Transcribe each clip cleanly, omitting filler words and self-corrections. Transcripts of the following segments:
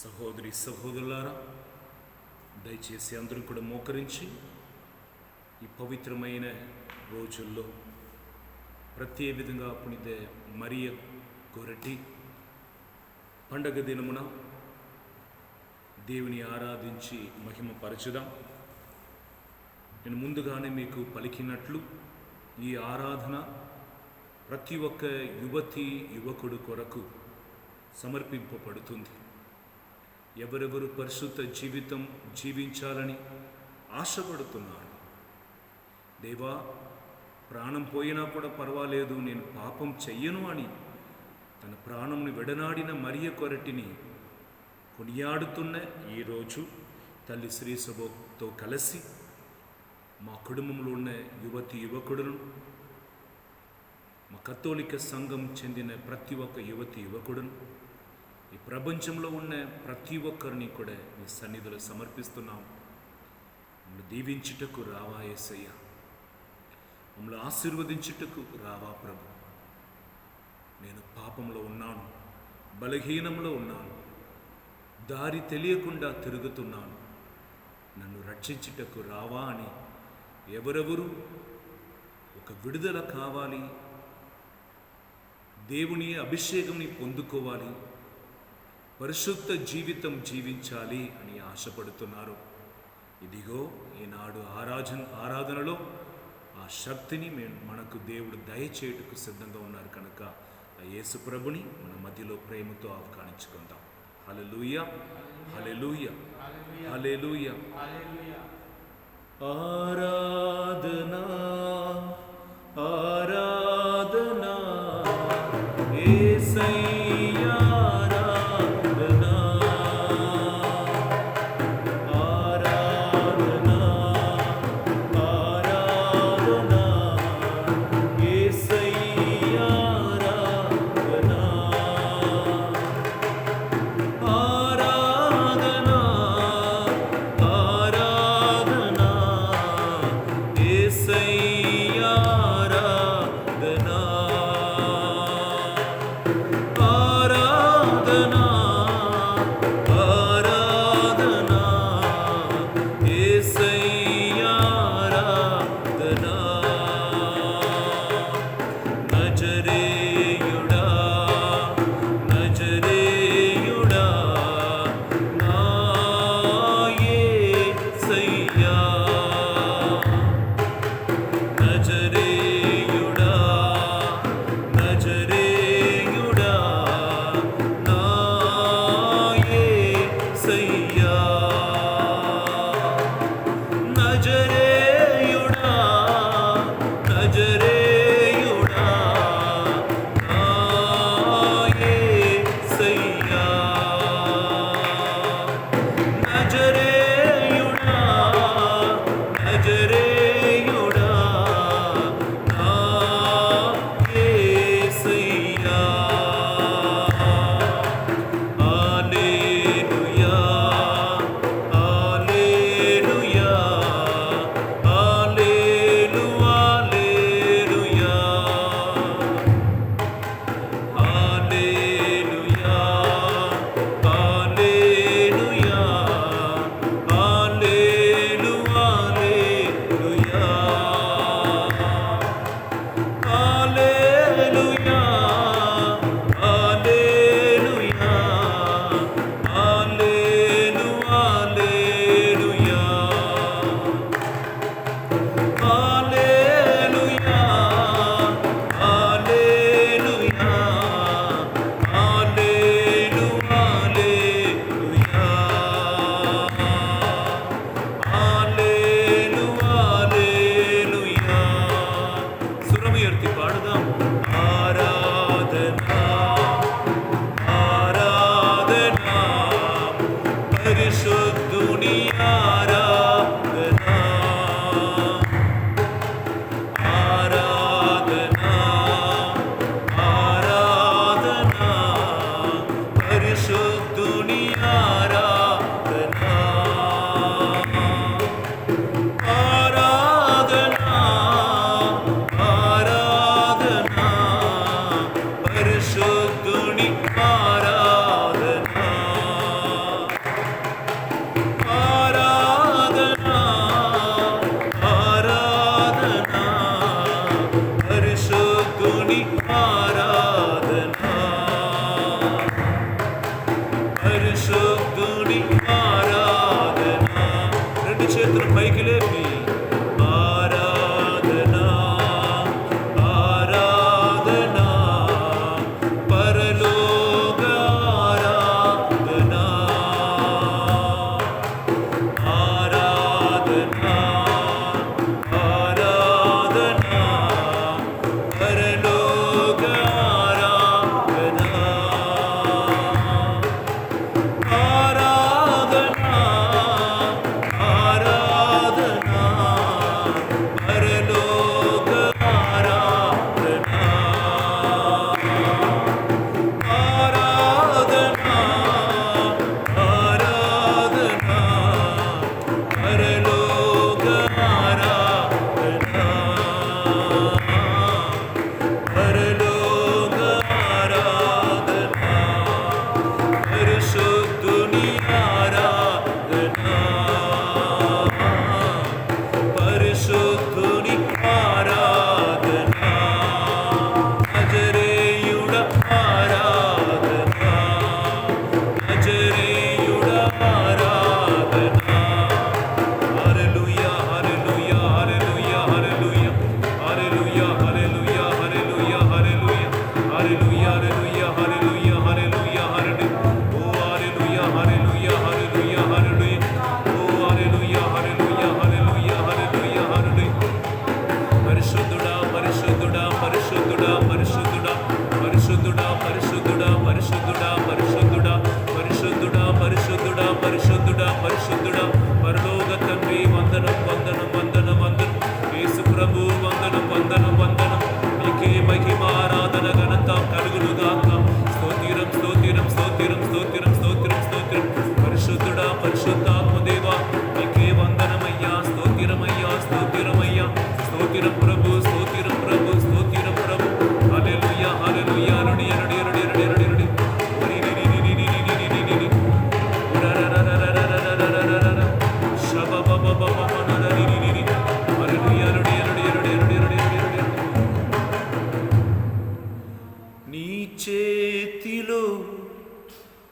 సహోదరి సహోదరులారా, దయచేసి అందరూ కూడా మోకరించి ఈ పవిత్రమైన రోజుల్లో ప్రతి విధంగా పుణిత మరియ గొరటి పండగ దినమున దేవుని ఆరాధించి మహిమపరచుదాం. నేను ముందుగానే మీకు పలికినట్లు ఈ ఆరాధన ప్రతి ఒక్క యువతి యువకుడు కొరకు సమర్పింపబడుతుంది. ఎవరెవరు పరిశుద్ధ జీవితం జీవించాలని ఆశపడుతున్నారు, దేవా ప్రాణం పోయినా కూడా పర్వాలేదు, నేను పాపం చెయ్యను అని తన ప్రాణంని వెడనాడిన మరియ కొరటిని కొనియాడుతున్న ఈరోజు తల్లి శ్రీ సభతో కలిసి మా కుటుంబంలో ఉన్న యువతి యువకుడును, మా కథోలిక సంఘం చెందిన ప్రతి ఒక్క యువతి యువకుడును, ఈ ప్రపంచంలో ఉన్న ప్రతి ఒక్కరిని కూడా మీ సన్నిధిలో సమర్పిస్తున్నాం. మమ్మల్ని దీవించుటకు రావా యేసయ్య, మమ్మల్ని ఆశీర్వదించుటకు రావా ప్రభు. నేను పాపంలో ఉన్నాను, బలహీనంలో ఉన్నాను, దారి తెలియకుండా తిరుగుతున్నాను, నన్ను రక్షించుటకు రావా అని ఎవరెవరు ఒక విడుదల కావాలి, దేవుని అభిషేకంని పొందుకోవాలి, పరిశుద్ధ జీవితం జీవించాలి అని ఆశపడుతున్నారు. ఇదిగో ఈనాడు ఆరాధనలో ఆ శక్తిని మనకు దేవుడు దయచేయుటకు సిద్ధంగా ఉన్నారు కనుక ఆ యేసు ప్రభుని మన మధ్యలో ప్రేమతో ఆహ్వానించుకుందాం. హల్లెలూయా, హల్లెలూయా, హల్లెలూయా. ఆరాధనా ఆరాధనా యేసయ్యా, ఆరాధనా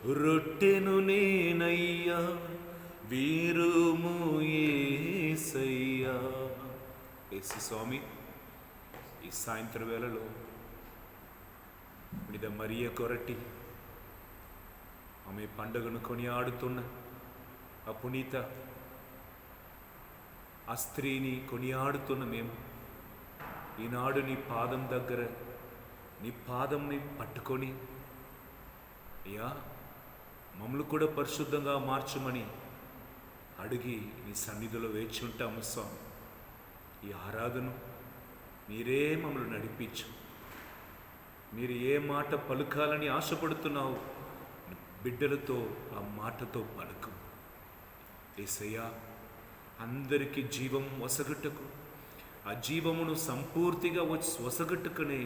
రొట్టెను నేనయ్యా వీరుము యేసయ్యా. యేసు స్వామి ఈ సాయంత్రం వేళలో మీద మరియ కొరటి ఆమె పండుగను కొనియాడుతున్న ఆ పునీత ఆ స్త్రీని కొనియాడుతున్న మేము ఈనాడు నీ పాదం దగ్గర నీ పాదంని పట్టుకొని అయ్యా మమ్మల్ని కూడా పరిశుద్ధంగా మార్చమని అడిగి నీ సన్నిధిలో వేచి ఉంటాము స్వామి. ఈ ఆరాధన మీరే మమ్మల్ని నడిపించు. మీరు ఏ మాట పలుకాలని ఆశపడుతున్నావు బిడ్డలతో ఆ మాటతో పలుకు. యేసయ్యా అందరికీ జీవం వసగట్టుకు ఆ జీవమును సంపూర్తిగా వసగట్టుకునే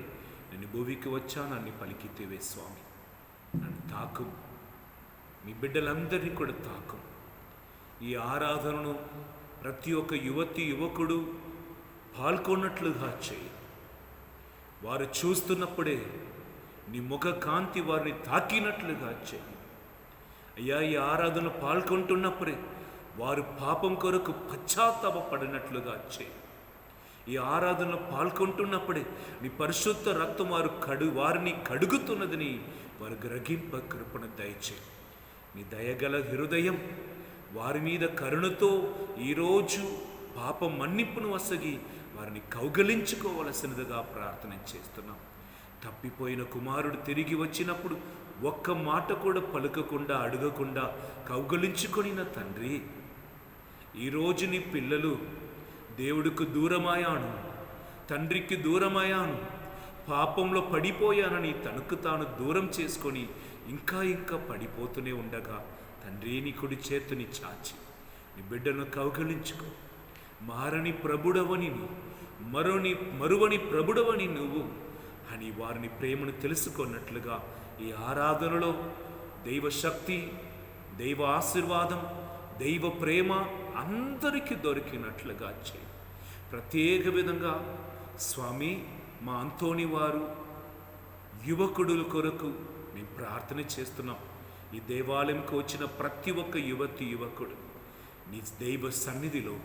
నేను భూమికి వచ్చానని పలికితేవే స్వామి. నన్ను తాకు, మీ బిడ్డలందరినీ కూడా తాకు. ఈ ఆరాధనను ప్రతి ఒక్క యువతి యువకుడు పాల్గొన్నట్లుగా చేయి. వారు చూస్తున్నప్పుడే నీ ముఖ కాంతి వారిని తాకినట్లుగా చేయి. అయ్యా ఈ ఆరాధన పాల్గొంటున్నప్పుడే వారు పాపం కొరకు పశ్చాత్తాపపడినట్లుగా చేయి. ఈ ఆరాధనలో పాల్గొంటున్నప్పుడే నీ పరిశుద్ధ రక్తం వారిని కడుగుతున్నదని వారు గ్రహింప కృపణ దయచేయి. నీ దయగల హృదయం వారి మీద కరుణతో ఈరోజు పాప మన్నిప్పును వసగి వారిని కౌగలించుకోవలసినదిగా ప్రార్థన చేస్తున్నాం. తప్పిపోయిన కుమారుడు తిరిగి వచ్చినప్పుడు ఒక్క మాట కూడా పలుకకుండా అడగకుండా కౌగలించుకొనిన తండ్రి, ఈరోజు నీ పిల్లలు దేవుడికి దూరమయ్యాను, తండ్రికి దూరమయ్యాను, పాపంలో పడిపోయానని తనకు తాను దూరం చేసుకొని ఇంకా ఇంకా పడిపోతూనే ఉండగా తండ్రి నీ కుడి చేతుని చాచి నీ బిడ్డను కౌగలించుకో. మారని ప్రభుడవని మరువని ప్రభుడవని నువ్వు అని వారిని ప్రేమను తెలుసుకున్నట్లుగా ఈ ఆరాధనలో దైవ శక్తి, దైవ ఆశీర్వాదం, దైవ ప్రేమ అందరికీ దొరికినట్లుగా చేయి. ప్రత్యేక విధంగా స్వామి మా అంతోని వారు యువకుడుల కొరకు మేము ప్రార్థన చేస్తున్నాం. ఈ దేవాలయంకి వచ్చిన ప్రతి ఒక్క యువతి యువకుడు నీ దైవ సన్నిధిలో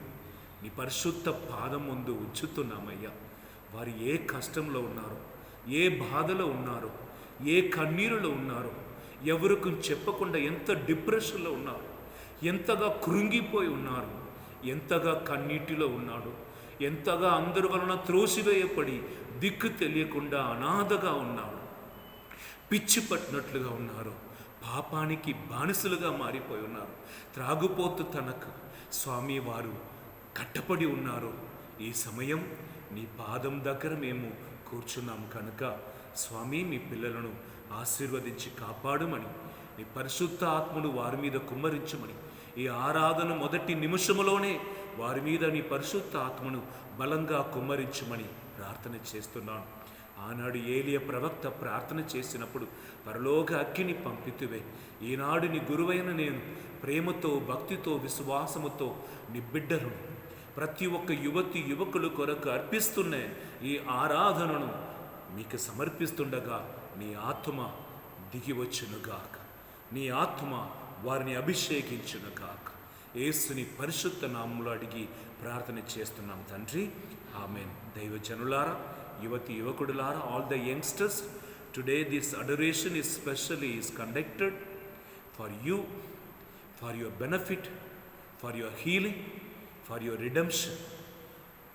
నీ పరిశుద్ధ పాదం ముందు ఉంచుతున్నామయ్యా. వారు ఏ కష్టంలో ఉన్నారో, ఏ బాధలో ఉన్నారో, ఏ కన్నీరులో ఉన్నారో, ఎవరికి చెప్పకుండా ఎంత డిప్రెషన్లో ఉన్నారు, ఎంతగా కృంగిపోయి ఉన్నారు, ఎంతగా కన్నీటిలో ఉన్నాడు, ఎంతగా అందరి వలన త్రోసివేయపడి దిక్కు తెలియకుండా అనాథగా ఉన్నాడు, పిచ్చి పట్టినట్లుగా ఉన్నారు, పాపానికి బానిసలుగా మారిపోయి ఉన్నారు, త్రాగుపోతూ తనకు స్వామి వారు కట్టపడి ఉన్నారు. ఈ సమయం నీ పాదం దగ్గర మేము కూర్చున్నాం కనుక స్వామి మీ పిల్లలను ఆశీర్వదించి కాపాడమని, నీ పరిశుద్ధ ఆత్మను వారి మీద కుమ్మరించమని, ఈ ఆరాధన మొదటి నిమిషములోనే వారి మీద నీ పరిశుద్ధ ఆత్మను బలంగా కుమ్మరించమని ప్రార్థన చేస్తున్నాను. ఆనాడు ఏలియా ప్రవక్త ప్రార్థన చేసినప్పుడు పరలోక అగ్గిని పంపితువే. ఈనాడు నీ గురువైన నేను ప్రేమతో, భక్తితో, విశ్వాసముతో నీ బిడ్డలను ప్రతి ఒక్క యువతి యువకుల కొరకు అర్పిస్తున్న ఈ ఆరాధనను మీకు సమర్పిస్తుండగా నీ ఆత్మ దిగివచ్చునుగాక, నీ ఆత్మ వారిని అభిషేకించునుగాక. యేసుని పరిశుద్ధ నామములో అడిగి ప్రార్థన చేస్తున్నాం తండ్రి, ఆమేన్. దైవజనులారా, యువతి యువకుడులారా, all the youngsters, today this adoration is specially conducted for you, for your benefit, for your healing, for your redemption.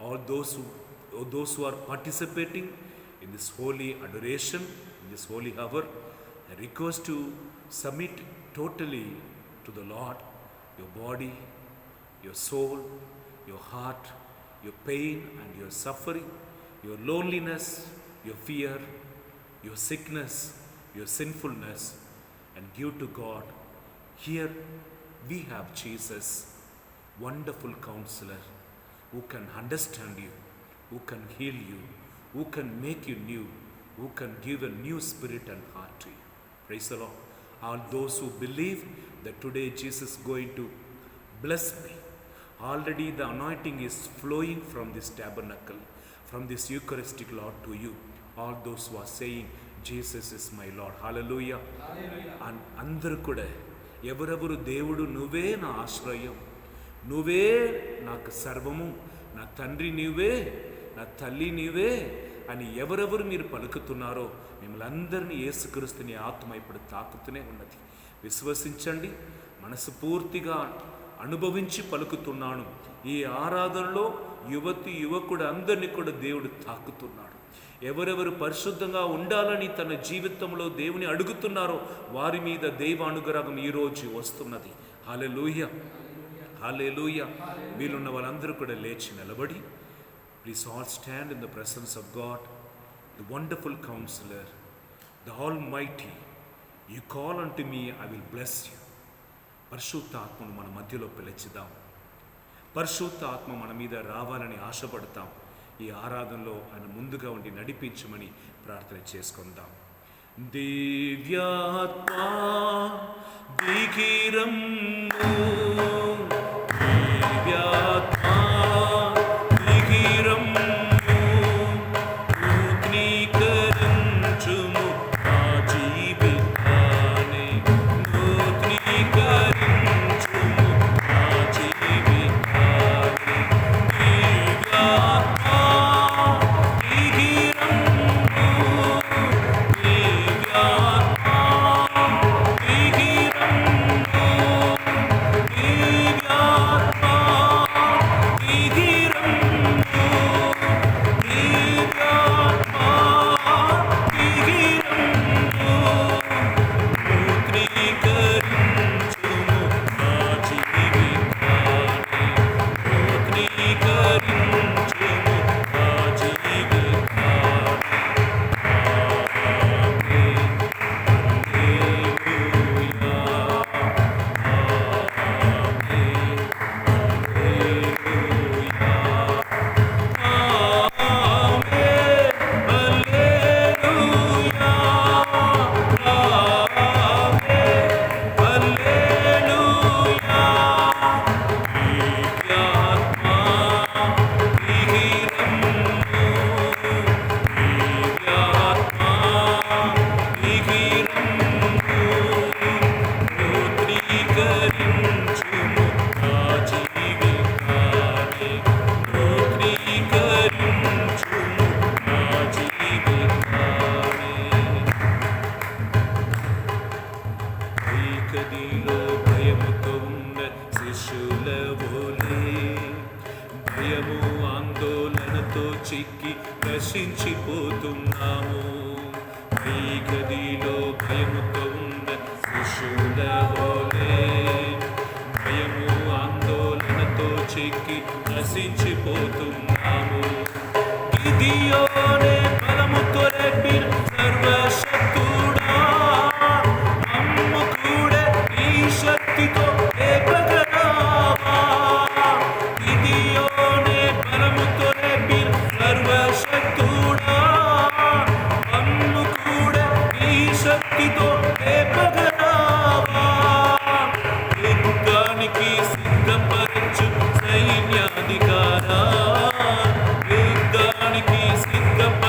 All those who are participating in this holy adoration, in this holy hour, I request to submit totally to the Lord your body, your soul, your heart, your pain and your suffering, your loneliness, your fear, your sickness, your sinfulness, and give to God. Here we have Jesus, wonderful counselor, who can understand you, who can heal you, who can make you new, who can give a new spirit and heart to you. Praise the Lord. All those who believe that today Jesus is going to bless me, already the anointing is flowing from this tabernacle, from this Eucharistic Lord to you. All those who are saying Jesus is my Lord. Hallelujah. అందరూ కూడా ఎవరెవరు దేవుడు నువ్వే నా ఆశ్రయం, నువ్వే నాకు సర్వము, నా తండ్రి నీవే, నా తల్లి నీవే అని ఎవరెవరు మీరు పలుకుతున్నారో మిమ్మల్ని అందరినీ యేసుక్రీస్తుని ఆత్మ ఇప్పుడు తాకుతూనే ఉన్నది. విశ్వసించండి. మనస్ఫూర్తిగా అనుభవించి పలుకుతున్నాను. ఈ ఆరాధనలో యువతి యువకుడు అందరినీ కూడా దేవుడు తాకుతున్నాడు. ఎవరెవరు పరిశుద్ధంగా ఉండాలని తన జీవితంలో దేవుని అడుగుతున్నారో వారి మీద దైవ అనుగ్రహం ఈరోజు వస్తున్నది. హల్లెలూయా, హల్లెలూయా. వీళ్ళున్న వాళ్ళందరూ కూడా లేచి నిలబడి, please all stand in the presence of God, the wonderful councillor, the all mighty. You call unto me, I will bless you. పరిశుద్ధ ఆత్మను మన మధ్యలో పిలిచిద్దాం. పరిశుద్ధ ఆత్మ మన మీద రావాలని ఆశపడతాం. ఈ ఆరాధనలో ఆయన ముందుగా ఉండి నడిపించమని ప్రార్థన చేసుకుందాం. దివ్యాత్మా దిగిరమ్ము, దివ్యాత్మా దిగిరమ్ము, నూతనీకరించుము నా జీవితాన్ని, నూతనీకరించుము నా జీవితాన్ని. దివ్యాత్మా చిక్కి నశించిపోతున్నాము. ఈ గదిలో భయముతో ఉన్న శిశువుల వలె, భయము ఆందోళనతో చిక్కి నశించిపోతున్నాము. గిదియోనే బలముతో రేపిన సర్వశక్తుడా, నమ్ము కూడా ఈ శక్తితో లేపగలవా. గిదియోనే బలముతో రేపిన సర్వశక్తుడా, నమ్ము కూడా ఈ శక్తితో లేపగలవా. యుద్ధానికి సిద్ధపరచు సైన్యాధికారా, యుద్ధానికి సిద్ధపరచు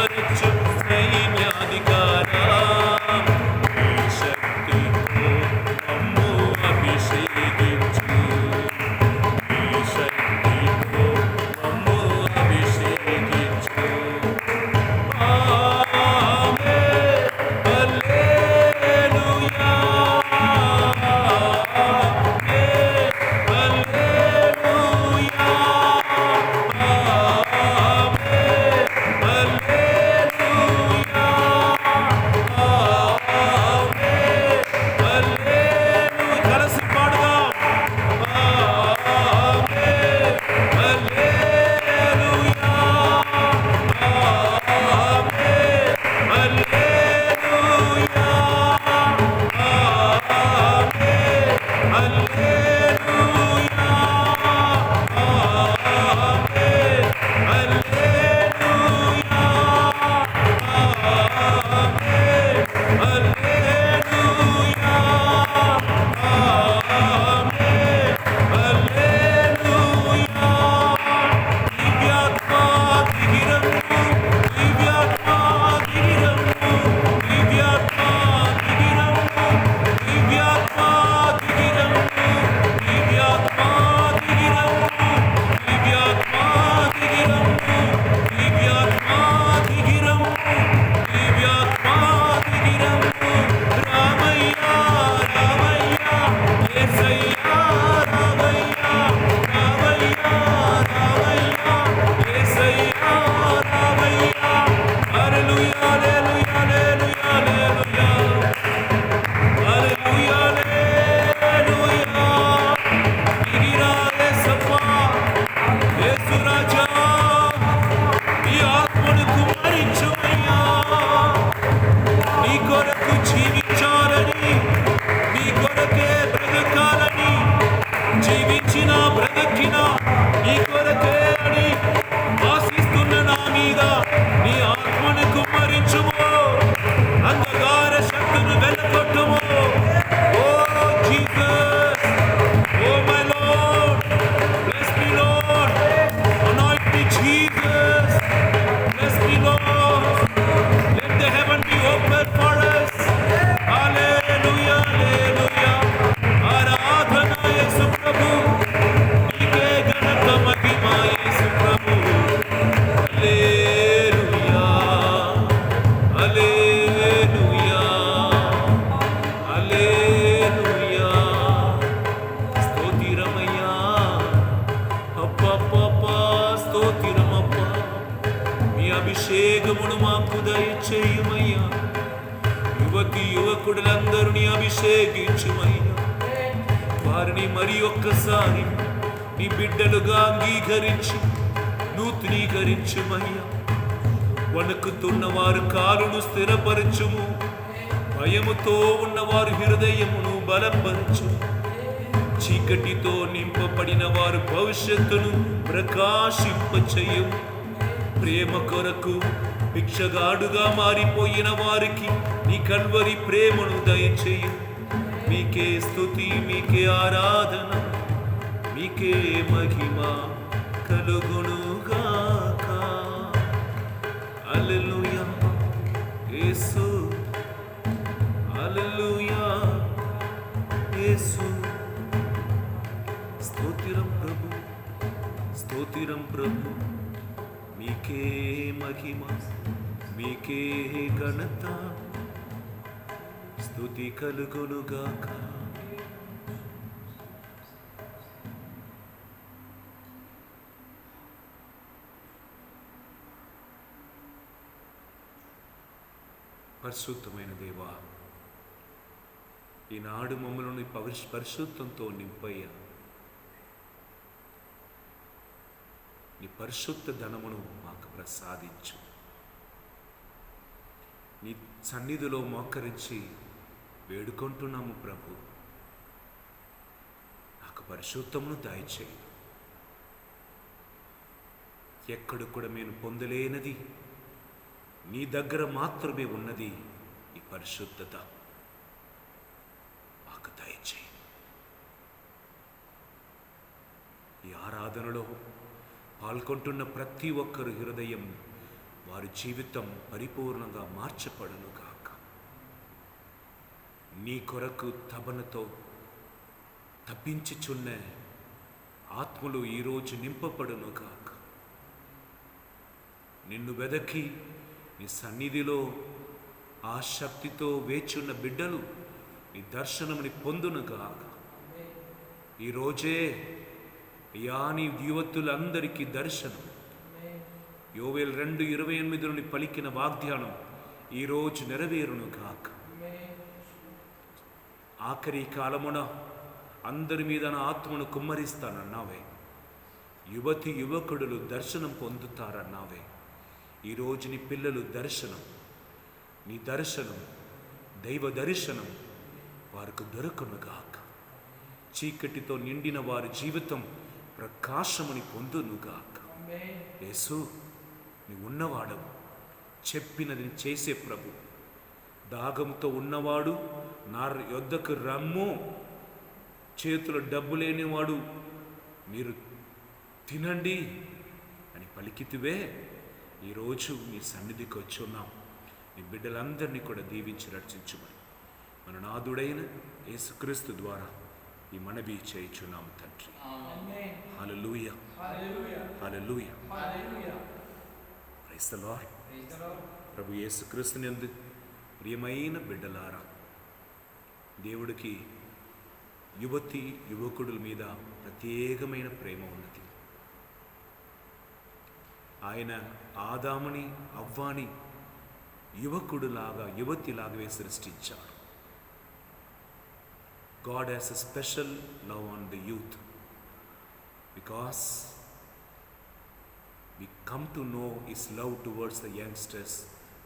చేయుమయ్యా. యువతి యువకులందరినీ అభిషేకించుమయ్యా. వారిని మరి ఒక్కసారి నీ బిడ్డలుగా అంగీకరించి నూతనీకరించుమయ్యా. వణుకుతున్న వారు కాలును స్థిరపరచుము. భయముతో ఉన్నవారు హృదయమును బలపరచు. చీకటితో నింపబడిన వారు భవిష్యత్తును ప్రకాశింపచేయు. ప్రేమ కొరకు భిక్షగాడుగా మారిపోయిన వారికి నీ కల్వరి ప్రేమను దయచేయు. మీకే స్తుతి, మీకే ఆరాధన, మీకే మహిమ కలుగునుగాక. హల్లెలూయా యేసు, హల్లెలూయా యేసు. స్తోత్రం ప్రభు, స్తోత్రం ప్రభు. మీకే మహిమ, మీకే ఘనత, స్తుతి కలుగునుగాక. పరిశుద్ధమైన దేవా, ఈనాడు మమ్మల్ని పరిశుద్ధంతో నింపయ్యా. నీ పరిశుద్ధ ధనమును మాకు ప్రసాదించు. నీ సన్నిధిలో మోకరించి వేడుకుంటున్నాము ప్రభు. నాకు పరిశుద్ధమును దయచేయి. ఎక్కడ కూడా నేను పొందలేనది నీ దగ్గర మాత్రమే ఉన్నది. ఈ పరిశుద్ధత మాకు దయచేయి. ఈ ఆరాధనలో పాల్గొంటున్న ప్రతి ఒక్కరు హృదయం, వారి జీవితం పరిపూర్ణంగా మార్చబడును గాక. నీ కొరకు తపనతో తప్పించుచున్న ఆత్మలు ఈరోజు నింపబడును గాక. నిన్ను వెదకి నీ సన్నిధిలో ఆ శక్తితో వేచున్న బిడ్డలు నీ దర్శనముని పొందును గాక. ఈరోజే నీ యువతులందరికీ దర్శనం. యోవేలు 2:28 నుండి పలికిన వాగ్దానం ఈరోజు నెరవేరును గాక. ఆఖరి కాలమున అందరి మీద నా ఆత్మను కుమ్మరిస్తానన్నావే. యువతి యువకుడులు దర్శనం పొందుతారన్నావే. ఈరోజు నీ పిల్లలు దర్శనం, నీ దర్శనం, దైవ దర్శనం వారికి దొరకునుగాక. చీకటితో నిండిన వారి జీవితం ప్రకాశముని పొందునుగాక. యేసు, నీ ఉన్నవాడవు, చెప్పినది చేసే ప్రభు. దాగంతో ఉన్నవాడు నా యొద్దకు రమ్ము, చేతులో డబ్బు లేనివాడు మీరు తినండి అని పలికితివే. ఈరోజు నీ సన్నిధికి వచ్చి ఉన్నాం. నీ బిడ్డలందరినీ కూడా దీవించి రక్షించుమని మన నాథుడైన యేసుక్రీస్తు ద్వారా ఈ మనవి చేయుచున్నాము తండ్రి. Hallelujah, hallelujah. Praise the Lord. ప్రభు యేసుక్రీస్తునందు ప్రియమైన బిడ్డలారా, దేవుడికి యువతి యువకుడుల మీద ప్రత్యేకమైన ప్రేమ ఉన్నది. ఆయన ఆదాముని అవ్వాని యువకుడులాగా యువతిలాగా సృష్టించాడు. God has a special love on the youth because we come to know His love towards the youngsters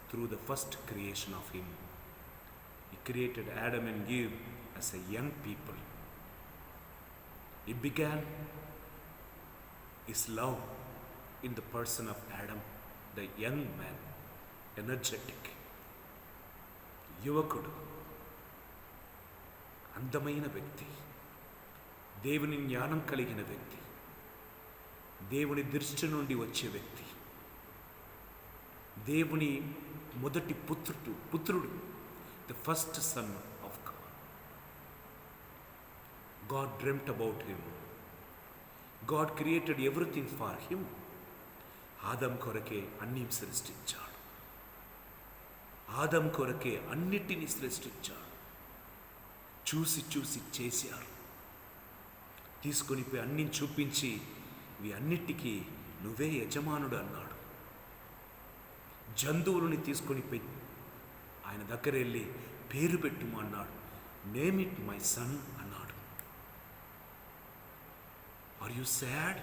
through the first creation of Him. He created Adam and Eve as a young people. He began His love in the person of Adam, the young man, energetic, యువకుడు, అందమైన వ్యక్తి, దేవుని జ్ఞానం కలిగిన వ్యక్తి, దేవుని దృష్టి నుండి వచ్చే వ్యక్తి, దేవుని మొదటి పుత్రుడు, the first son of God. God dreamed about him. God created everything for him. Adam కొరకే అన్నీ సృష్టించాడు. ఆదం కొరకే అన్నిటినీ సృష్టించాడు. చూసి చూసి చేశారు. తీసుకొని పోయి అన్ని చూపించి ఇవి అన్నిటికీ నువ్వే యజమానుడు అన్నాడు. జంతువులని తీసుకొని ఆయన దగ్గర వెళ్ళి పేరు పెట్టుము అన్నాడు. నేమ్ ఇట్ మై సన్ అన్నాడు. Are you sad?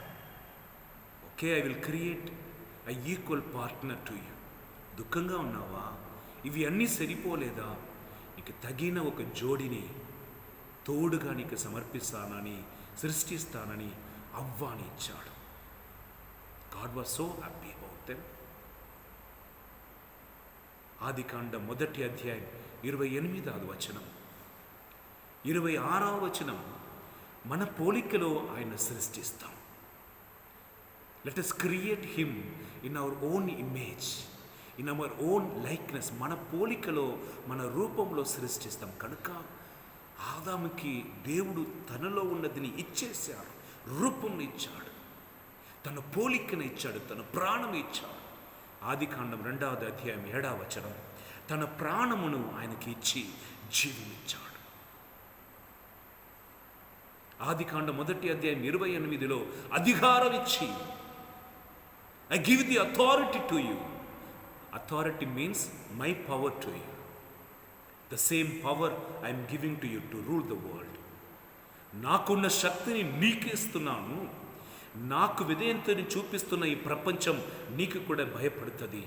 Okay, I will create I equal partner to you. దుఃఖంగా ఉన్నావా? ఇవి అన్నీ సరిపోలేదా? నీకు తగిన ఒక జోడిని తోడుగా నీకు సమర్పిస్తానని, సృష్టిస్తానని అవ్వాని ఇచ్చాడు. God was so happy about them. ఆదికాండం 1వ అధ్యాయం 28వ వచనం, 26వ వచనం, మన పోలికలో ఆయన సృష్టిస్తాం. Let us create him in our own image, in our own likeness. మన పోలికలో, మన రూపంలో సృష్టిస్తాం. కనుక ఆదాముకి దేవుడు తనలో ఉన్నదిని ఇచ్చేశాడు, రూపం ఇచ్చాడు, తన పోలికను ఇచ్చాడు, తన ప్రాణం ఇచ్చాడు. ఆదికాండం 2వ అధ్యాయం 7వ వచనం, తన ప్రాణమును ఆయనకి ఇచ్చి జీవమిచ్చాడు. ఆదికాండం 1వ అధ్యాయం 28లో అధికారం ఇచ్చి, I give the authority to you. Authority means my power to you. The same power I'm giving to you to rule the world. నాకున్న శక్తిని నీకిస్తున్నాను. నాకు విధేయతని చూపిస్తున్న ఈ ప్రపంచం నీకు కూడా భయపడుతుంది.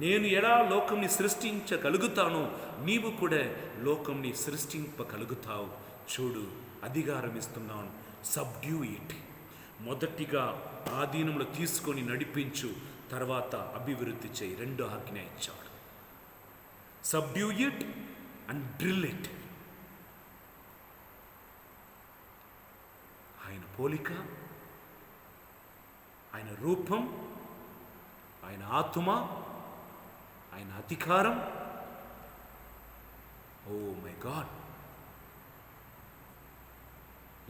నేను ఎలా లోకంని సృష్టించగలుగుతానో నీవు కూడా లోకంని సృష్టింపగలుగుతావు. చూడు, అధికారం ఇస్తున్నాను. Subdue it. మొదటిగా ఆధీనంలో తీసుకొని నడిపించు, తర్వాత అభివృద్ధి చేయి. 2 ఆజ్ఞ ఇచ్చాడు. Subdue it and drill it. ఆయన పోలిక, ఆయన రూపం, ఆయన ఆత్మ, ఆయన అధికారం. Oh my God!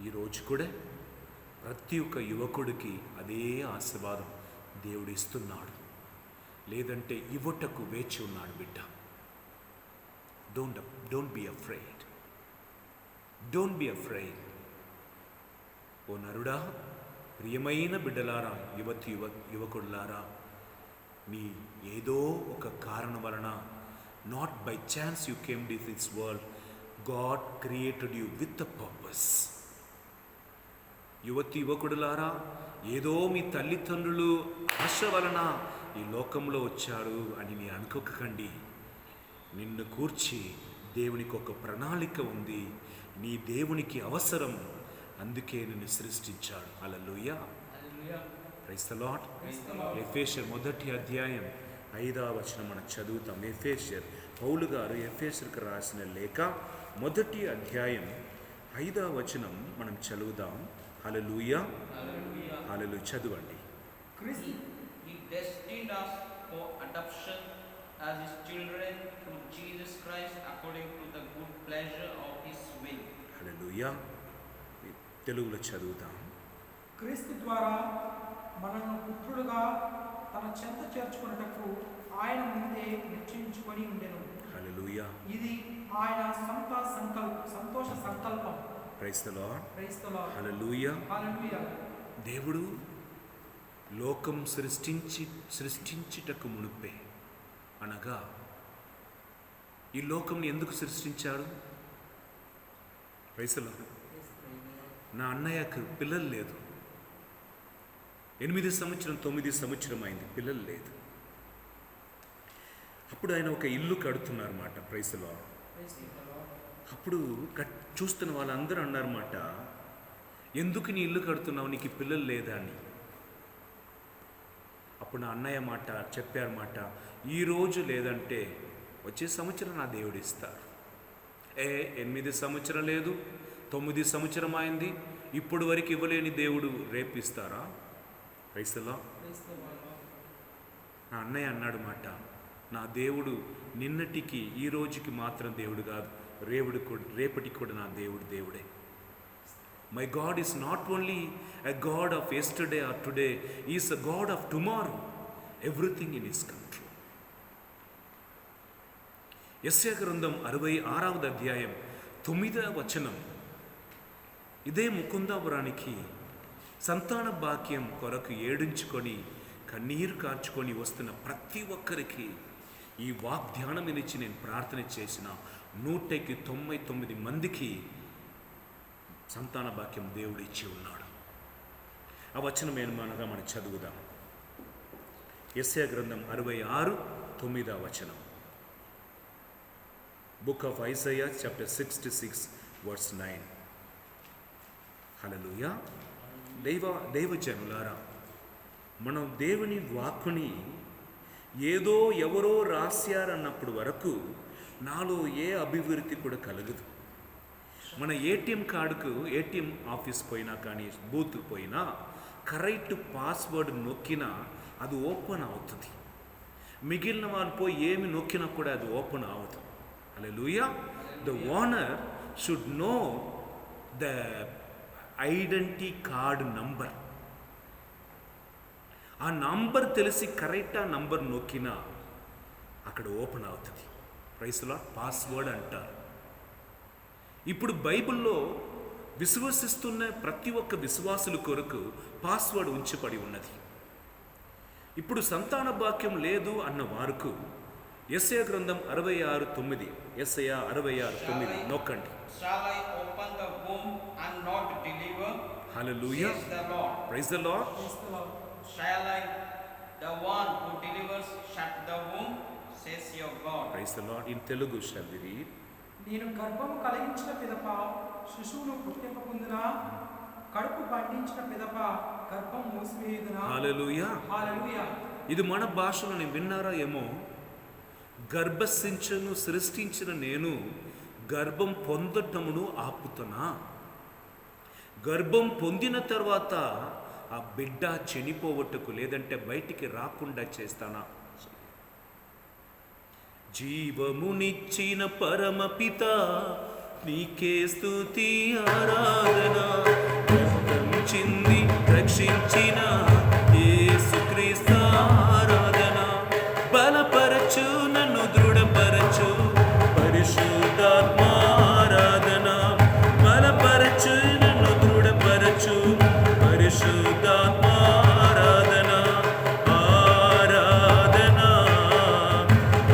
ఈరోజు కూడా ప్రతి ఒక్క యువకుడికి అదే ఆశీర్వాదం దేవుడు ఇస్తున్నాడు. లేదంటే ఇవ్వటకు వేచి ఉన్నాడు బిడ్డ. Don't be afraid. Don't be afraid. ఓ నరుడా, ప్రియమైన బిడ్డలారా, యువకుడులారా, మీ ఏదో ఒక కారణం వలన, not by chance you came to this world, God created you with a purpose. యువకుడులారా, ఏదో మీ తల్లిదండ్రులు ఆశ వలన ఈ లోకంలో వచ్చాడు అని మీరు అనుకోకండి. నిన్ను కూర్చి దేవునికి ఒక ప్రణాళిక ఉంది. నీ దేవునికి అవసరం, అందుకే నిన్ను సృష్టించాడు. హల్లెలూయా, ప్రైజ్ ది లార్డ్. ఎఫెసీయుల 1వ అధ్యాయం 5వ వచనం మనం చదువుతాం. పౌలు గారు ఎఫెసీయులకు రాసిన లేఖ 1వ అధ్యాయం 5వ వచనం మనం చదువుదాం. హల్లెలూయా, హల్లెలూయా. చదవండి. He destined us for adoption as his children through Jesus Christ according to the good pleasure of his will. హల్లెలూయా. తెలుగులో చదువుతాం. క్రీస్తు ద్వారా మనల్ని పుత్రులుగా తన చెంత చేర్చుకున్నటకు ఆయన ముందే నిశ్చయించుకొని ఉండెను. హల్లెలూయా. ఇది ఆయన సంతోష సంకల్పం. Praise the Lord. Praise the Lord. Hallelujah. Hallelujah. దేవుడు లోకం సృష్టించుటకు మునుపే, అనగా ఈ లోకంని ఎందుకు సృష్టించాడు? Praise the Lord. నా అన్నయ్యకు పిల్లలు లేదు. 8 సంవత్సరం 9 సంవత్సరం అయింది, పిల్లలు లేదు. అప్పుడు ఆయన ఒక ఇల్లు కడుతున్నారన్నమాట. Praise the lord. అప్పుడు చూస్తున్న వాళ్ళందరూ అన్నారన్నమాట, ఎందుకు నీ ఇల్లు కడుతున్నావు, నీకు పిల్లలు లేదా అని. అప్పుడు నా అన్నయ్య మాట చెప్పారన్నమాట, ఈరోజు లేదంటే వచ్చే సంవత్సరం నా దేవుడు ఇస్తారు. 8 సంవత్సరం లేదు, 9 సంవత్సరం అయింది, ఇప్పుడు వరకు ఇవ్వలేని దేవుడు రేపిస్తారా? Praise the Lord. నా అన్నయ్య అన్నాడు మాట, నా దేవుడు నిన్నటికి ఈ రోజుకి మాత్రం దేవుడు కాదు, రేపటికి కూడా నా దేవుడే. My God is not only a God of yesterday or today, is a God of tomorrow. Everything in his control. యెషయా గ్రంథం 66వ అధ్యాయం 9వ వచనం, ఇదే ముకుందాపురానికి సంతాన భాగ్యం కొరకు ఏడించుకొని కన్నీరు కార్చుకొని వస్తున్న ప్రతి ఒక్కరికి ఈ వాగ్దానం ఇచ్చి నేను ప్రార్థన చేసిన 199 మందికి సంతాన భాగ్యం దేవుడు ఇచ్చి ఉన్నాడు. ఆ వచనం ఏమనగా మనం చదువుదాం. యెషయా గ్రంథం 66:9 వచనం. Book of Isaiah chapter 66 verse 9. Hallelujah. దైవజనులారా, మనం దేవుని వాక్కుని ఏదో ఎవరో రాశారన్నప్పుడు వరకు నాలో ఏ అభివృద్ధి కూడా కలగదు. మన ఏటీఎం కార్డుకు ఏటీఎం ఆఫీస్ పోయినా కానీ బూత్ పోయినా కరెక్ట్ పాస్వర్డ్ నొక్కినా అది ఓపెన్ అవుతుంది. మిగిలిన వాళ్ళు పోయి ఏమి నొక్కినా కూడా అది ఓపెన్ అవ్వదు. హల్లెలూయా. The owner should know the identity card number. ఆ నంబర్ తెలిసి కరెక్ట్ ఆ నంబర్ నొక్కినా అక్కడ ఓపెన్ అవుతుంది. Price lord. పాస్వర్డ్ అంటారు. ఇప్పుడు బైబిల్లో విశ్వసిస్తున్న ప్రతి ఒక్క విశ్వాసుల కొరకు పాస్వర్డ్ ఉంచబడి ఉన్నది. ఇప్పుడు సంతాన భాగ్యం లేదు అన్న వారికి యెషయా గ్రంథం 66:9. యెషయా 66:9 నొక్కండి. Shall I open the womb and not deliver? Hallelujah. Says the Lord. Praise the Lord. Shall I, the one who delivers, shut the womb? Says your God. Praise the Lord. In Telugu shall we read? నేను గర్భము కలిగించిన పిదప శిశువును పుట్టింపకుందునా, కడుపు బంధించిన పిదప గర్భం మూసివేయుదునా. హల్లెలూయా. హల్లెలూయా. ఇది మన భాషలో నేను విన్నారా ఏమో. గర్భసించను సృష్టించిన నేను గర్భం పొందటమును ఆపుతున్నా. గర్భం పొందిన తర్వాత ఆ బిడ్డ చనిపోవటకు లేదంటే బయటికి రాకుండా చేస్తానా. జీవమునిచ్చిన పరమపిత నీకే స్తుతి ఆరాధన. రక్తం చింది రక్షించిన యేసుక్రీస్తు ఆరాధన. బలపరచు నన్ను దృఢపరచు పరిశుద్ధాత్మ ఆరాధన. బలపరచు నన్ను దృఢపరచు పరిశుద్ధాత్మ ఆరాధన. ఆరాధన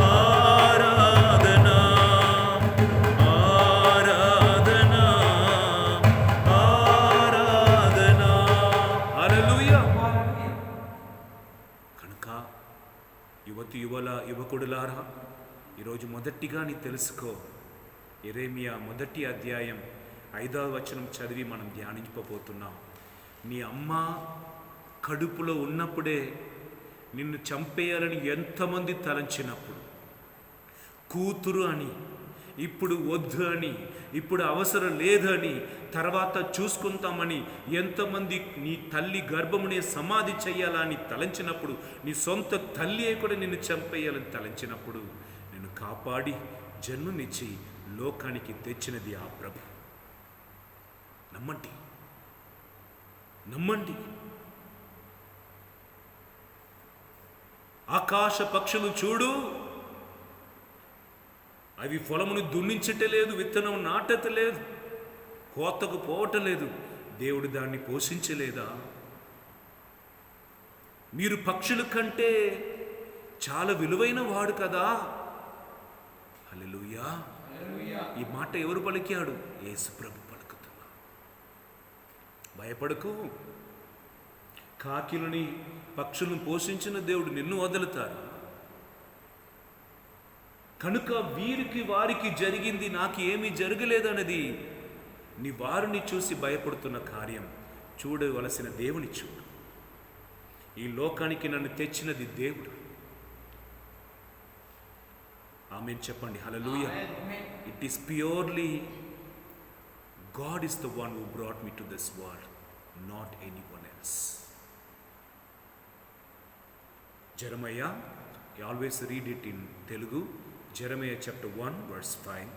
ఆరాధన ఆరాధన ఆరాధన. హల్లెలూయా. హల్లెలూయా. కనుక యువకుడులారా, ఈరోజు మొదటిగా నీ తెలుసుకో. యెరెమీయా 1వ అధ్యాయం 5వ వచనం చదివి మనం ధ్యానించబోతున్నాం. నీ అమ్మ కడుపులో ఉన్నప్పుడే నిన్ను చంపేయాలని ఎంతమంది తలంచినప్పుడు, కూతురు అని, ఇప్పుడు వద్దు అని, ఇప్పుడు అవసరం లేదని, తర్వాత చూసుకుంటామని ఎంతమంది నీ తల్లి గర్భమునే సమాధి చెయ్యాలని తలంచినప్పుడు, నీ సొంత తల్లియే కూడా నిన్ను చంపేయాలని తలంచినప్పుడు నిన్ను కాపాడి జన్మనిచ్చి లోకానికి తెచ్చినది ఆ ప్రభు. నమ్మండి, నమ్మండి. ఆకాశ పక్షులు చూడు, అవి పొలమును దున్నించటలేదు, విత్తనం నాటలేదు, కోతకు పోవటలేదు. దేవుడు దాన్ని పోషించలేదా? మీరు పక్షుల కంటే చాలా విలువైన వాడు కదా. హల్లెలూయా. ఈ మాట ఎవరు పలికాడు? యేసు ప్రభు పలుకుతున్నా. భయపడకు. కాకిలని పక్షులను పోషించిన దేవుడు నిన్ను వదులుతారు. కనుక వీరికి వారికి జరిగింది నాకు ఏమీ జరగలేదన్నది నీ వారిని చూసి భయపడుతున్న కార్యం చూడవలసిన దేవుని చూడు. ఈ లోకానికి నన్ను తెచ్చినది దేవుడు. ఆమేన్ చెప్పండి. హల్లెలూయా. It is purely God is the one who brought me to this world, not anyone else. Jeremiah, you always read it in Telugu. Jeremiah chapter 1 verse 5.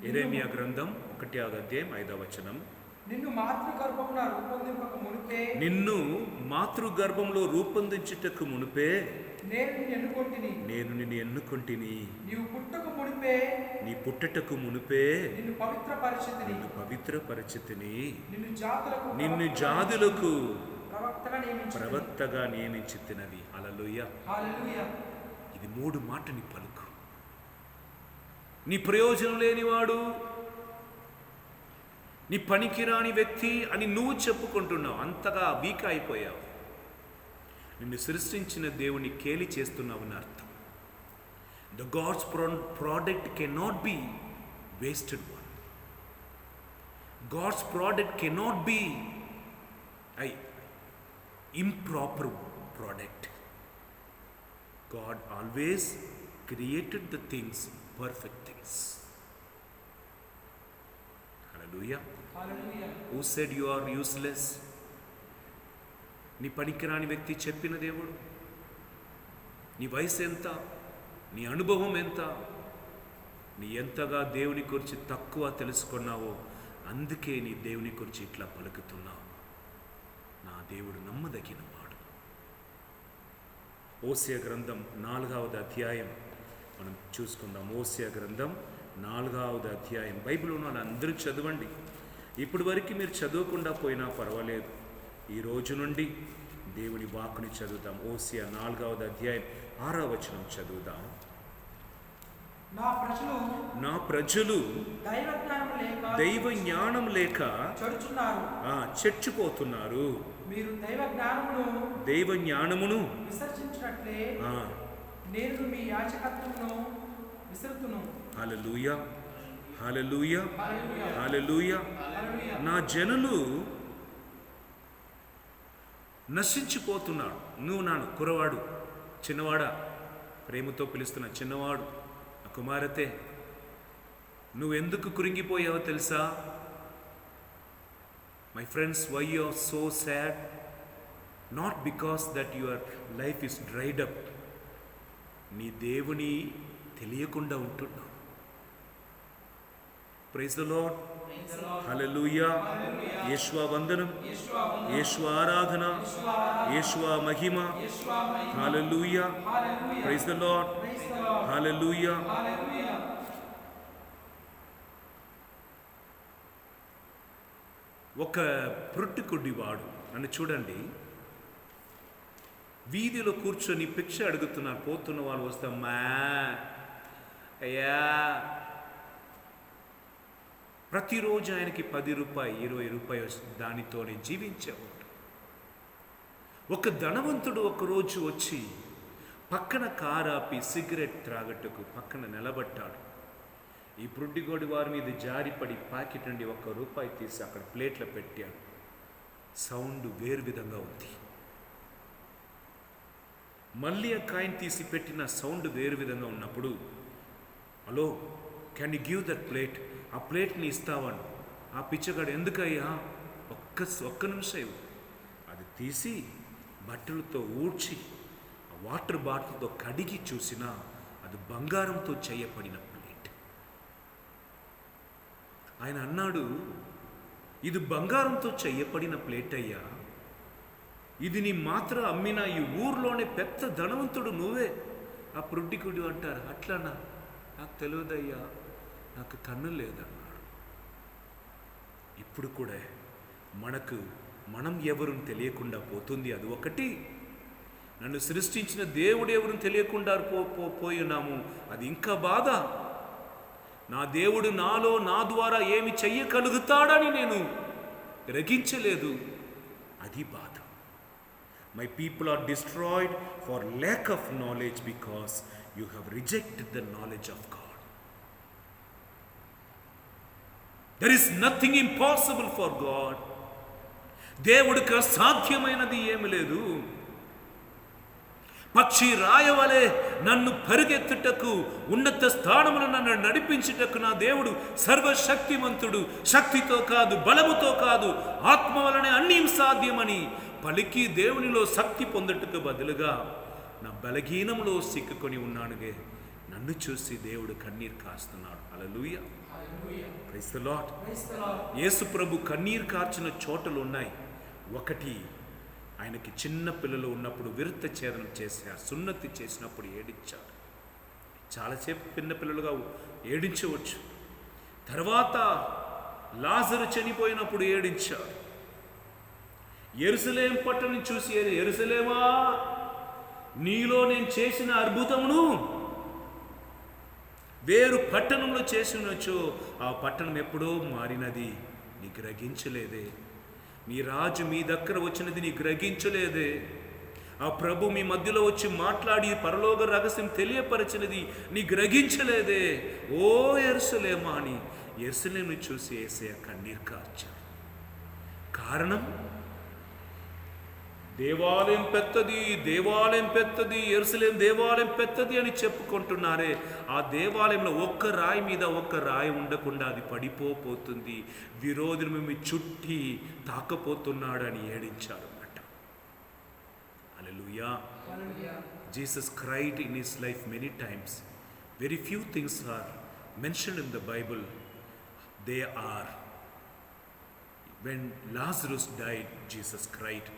యెరెమీయా గ్రంథం 1వ అధ్యాయం 5వ వచనం. నిన్ను మాతృగర్భమున రూపొందింపక మునుపే, నిన్ను మాతృగర్భంలో రూపొందించుటకు మునుపే నేను నిన్ను ఎన్నుకొంటిని. నేను నిన్ను ఎన్నుకొంటిని. నీవు పుట్టక మునుపే, నీ పుట్టటకు మునుపే నిన్ను పవిత్ర పరిచితిని. నిన్ను పవిత్ర పరిచితిని. నిన్ను జాతులకు నిన్ను జాతులకు ప్రవక్తగా నియమించితినది. హల్లెలూయా. హల్లెలూయా. ఇది 3 మాట నీ పలుకు. నీ ప్రయోజనం లేనివాడు, నీ పనికిరాని వ్యక్తి అని నువ్వు చెప్పుకుంటున్నావు. అంతగా వీక్ అయిపోయావు. నిన్ను సృష్టించిన దేవుని కేలి చేస్తున్నావు అని అర్థం. The God's product cannot be wasted one. God's product cannot be an improper product. God always created the things, perfect things. Hallelujah. Hallelujah. Who said you are useless? నీ పనికిరాని వ్యక్తి చెప్పిన దేవుడు. నీ వయసు ఎంత, నీ అనుభవం ఎంత, నీ ఎంతగా దేవుని గురించి తక్కువ తెలుసుకున్నావో అందుకే నీ దేవుని గురించి ఇట్లా పలుకుతున్నావు. నా దేవుడు నమ్మదగినవాడు. ఓసియా గ్రంథం 4వ అధ్యాయం మనం చూసుకుందాం. ఓసియా గ్రంథం 4వ అధ్యాయం. బైబిల్ ఉన్న వాళ్ళందరూ చదవండి. ఇప్పటి వరకు మీరు చదవకుండా పోయినా పర్వాలేదు. ఈ రోజు నుండి దేవుని వాక్కుని చదువుతాం. ఓసియా 4వ అధ్యాయం 6వ వచనం చదువుదాం. నా ప్రజలు దైవ జ్ఞానం లేక చచ్చిపోతున్నారు. మీరు దైవ జ్ఞానమును విసర్జించినట్లే నేను మీ యాజకత్వమును విసర్తును. హల్లెలూయా. హల్లెలూయా. హల్లెలూయా. నా జనులు నశించిపోతున్నాడు. నువ్వు నాను కురవాడు, చిన్నవాడా, ప్రేమతో పిలుస్తున్న చిన్నవాడు, నా కుమారతే, నువ్వెందుకు కురింగిపోయావో తెలుసా? My friends, why you are so sad? Not because that your life is dried up. నీ దేవుని తెలియకుండా ఉంటున్నావు. Praise the Lord. హల్లెలూయా. యేషువా వందనం, యేషువా ఆరాధన, యేషువా మహిమ. హల్లెలూయా. Praise the Lord. హల్లెలూయా. ఒక పుట్టుకుడ్డివాడు, నన్ను చూడండి, వీధిలో కూర్చొని భిక్ష అడుగుతున్నారు. పోతున్న వాళ్ళు వస్తామ్మా, అయ్యా, ప్రతిరోజు ఆయనకి 10 రూపాయలు 20 రూపాయలు దానితోనే జీవించేవాడు. ఒక ధనవంతుడు ఒకరోజు వచ్చి పక్కన కారాపి సిగరెట్ త్రాగట్టుకు పక్కన నిలబడ్డాడు. ఈ పుడ్డిగోడి వారి మీద జారిపడి ప్యాకెట్ నుండి 1 రూపాయి తీసి అక్కడ ప్లేట్లో పెట్టాడు. సౌండ్ వేరు విధంగా ఉంది. మళ్ళీ ఆ కాయిన్ తీసి పెట్టిన సౌండ్ వేరు విధంగా ఉన్నప్పుడు, hello, can you give that plate? ఆ ప్లేట్ని ఇస్తావని ఆ పిచ్చగాడు, ఎందుకయ్యా, ఒక్క నిమిషం ఇవ్వు. అది తీసి బట్టలతో ఊడ్చి ఆ వాటర్ బాటిల్తో కడిగి చూసినా అది బంగారంతో చేయబడిన ప్లేట్. ఆయన అన్నాడు, ఇది బంగారంతో చేయబడిన ప్లేట్ అయ్యా, ఇది నీ మాత్రం అమ్మిన ఈ ఊర్లోనే పెద్ద ధనవంతుడు నువ్వే. ఆ పుడ్డికుడు అంటారు, అట్లానా, నాకు తెలియదయ్యా, నాకు కన్ను లేదన్నాడు. ఇప్పుడు కూడా మనం ఎవరిని తెలియకుండా పోతుంది. అది ఒకటి. నన్ను సృష్టించిన దేవుడు ఎవరిని తెలియకుండా పోయి ఉన్నాము, అది ఇంకా బాధ. నా దేవుడు నాలో నా ద్వారా ఏమి చెయ్యగలుగుతాడని నేను గ్రహించలేదు, అది బాధ. My people are destroyed for lack of knowledge because you have rejected the knowledge of God. There is nothing impossible for God. దేవుడికి అసాధ్యమైనది ఏమి లేదు. పక్షి రాయవలే నన్ను పరిగెత్తుటకు, ఉన్నత స్థానమును నన్ను నడిపించుటకు నా దేవుడు సర్వశక్తిమంతుడు. శక్తితో కాదు, బలముతో కాదు, ఆత్మ వలనే అన్నీ సాధ్యమని పలికి దేవునిలో శక్తి పొందుటకు బదులుగా నా బలహీనంలో సిక్కుకొని ఉన్నానుగే. నన్ను చూసి దేవుడు కన్నీరు కాస్తున్నాడు. హల్లెలూయా. Praise the Lord. యేసు ప్రభు కన్నీరు కార్చిన చోటలు ఉన్నాయి. ఒకటి, ఆయనకి చిన్న పిల్లలు ఉన్నప్పుడు విరుత ఛేదనం చేశారు, సున్నతి చేసినప్పుడు ఏడించారు. చాలాసేపు చిన్న పిల్లలుగా ఏడించవచ్చు. తర్వాత లాజరు చనిపోయినప్పుడు ఏడించారు. యెరూషలేము పట్టణం చూసి, యెరూషలేమా, నీలో నేను చేసిన అద్భుతమును వేరు పట్టణంలో చేసినచో ఆ పట్టణం ఎప్పుడో మారినది, నీ గ్రహించలేదే. మీ రాజు మీ దగ్గర వచ్చినది నీ గ్రహించలేదే. ఆ ప్రభు మీ మధ్యలో వచ్చి మాట్లాడి పరలోక రహస్యం తెలియపరిచినది నీ గ్రహించలేదే. ఓ యెరూషలేమా అని యెరూషలేమును చూసి యేసయ్య కన్నీరు కార్చారు. కారణం, దేవాలయం పెద్దది, దేవాలయం పెద్దది, యెరూషలేము దేవాలయం పెద్దది అని చెప్పుకుంటున్నారే, ఆ దేవాలయంలో ఒక్క రాయి మీద ఒక్క రాయి ఉండకుండా అది పడిపోతుంది, విరోధులు మేము చుట్టి తాకపోతున్నాడని ఏడించారు అన్నమాట. హల్లెలూయా. Jesus cried in his life many times. Very few things are mentioned in the Bible. They are, when Lazarus died, Jesus cried.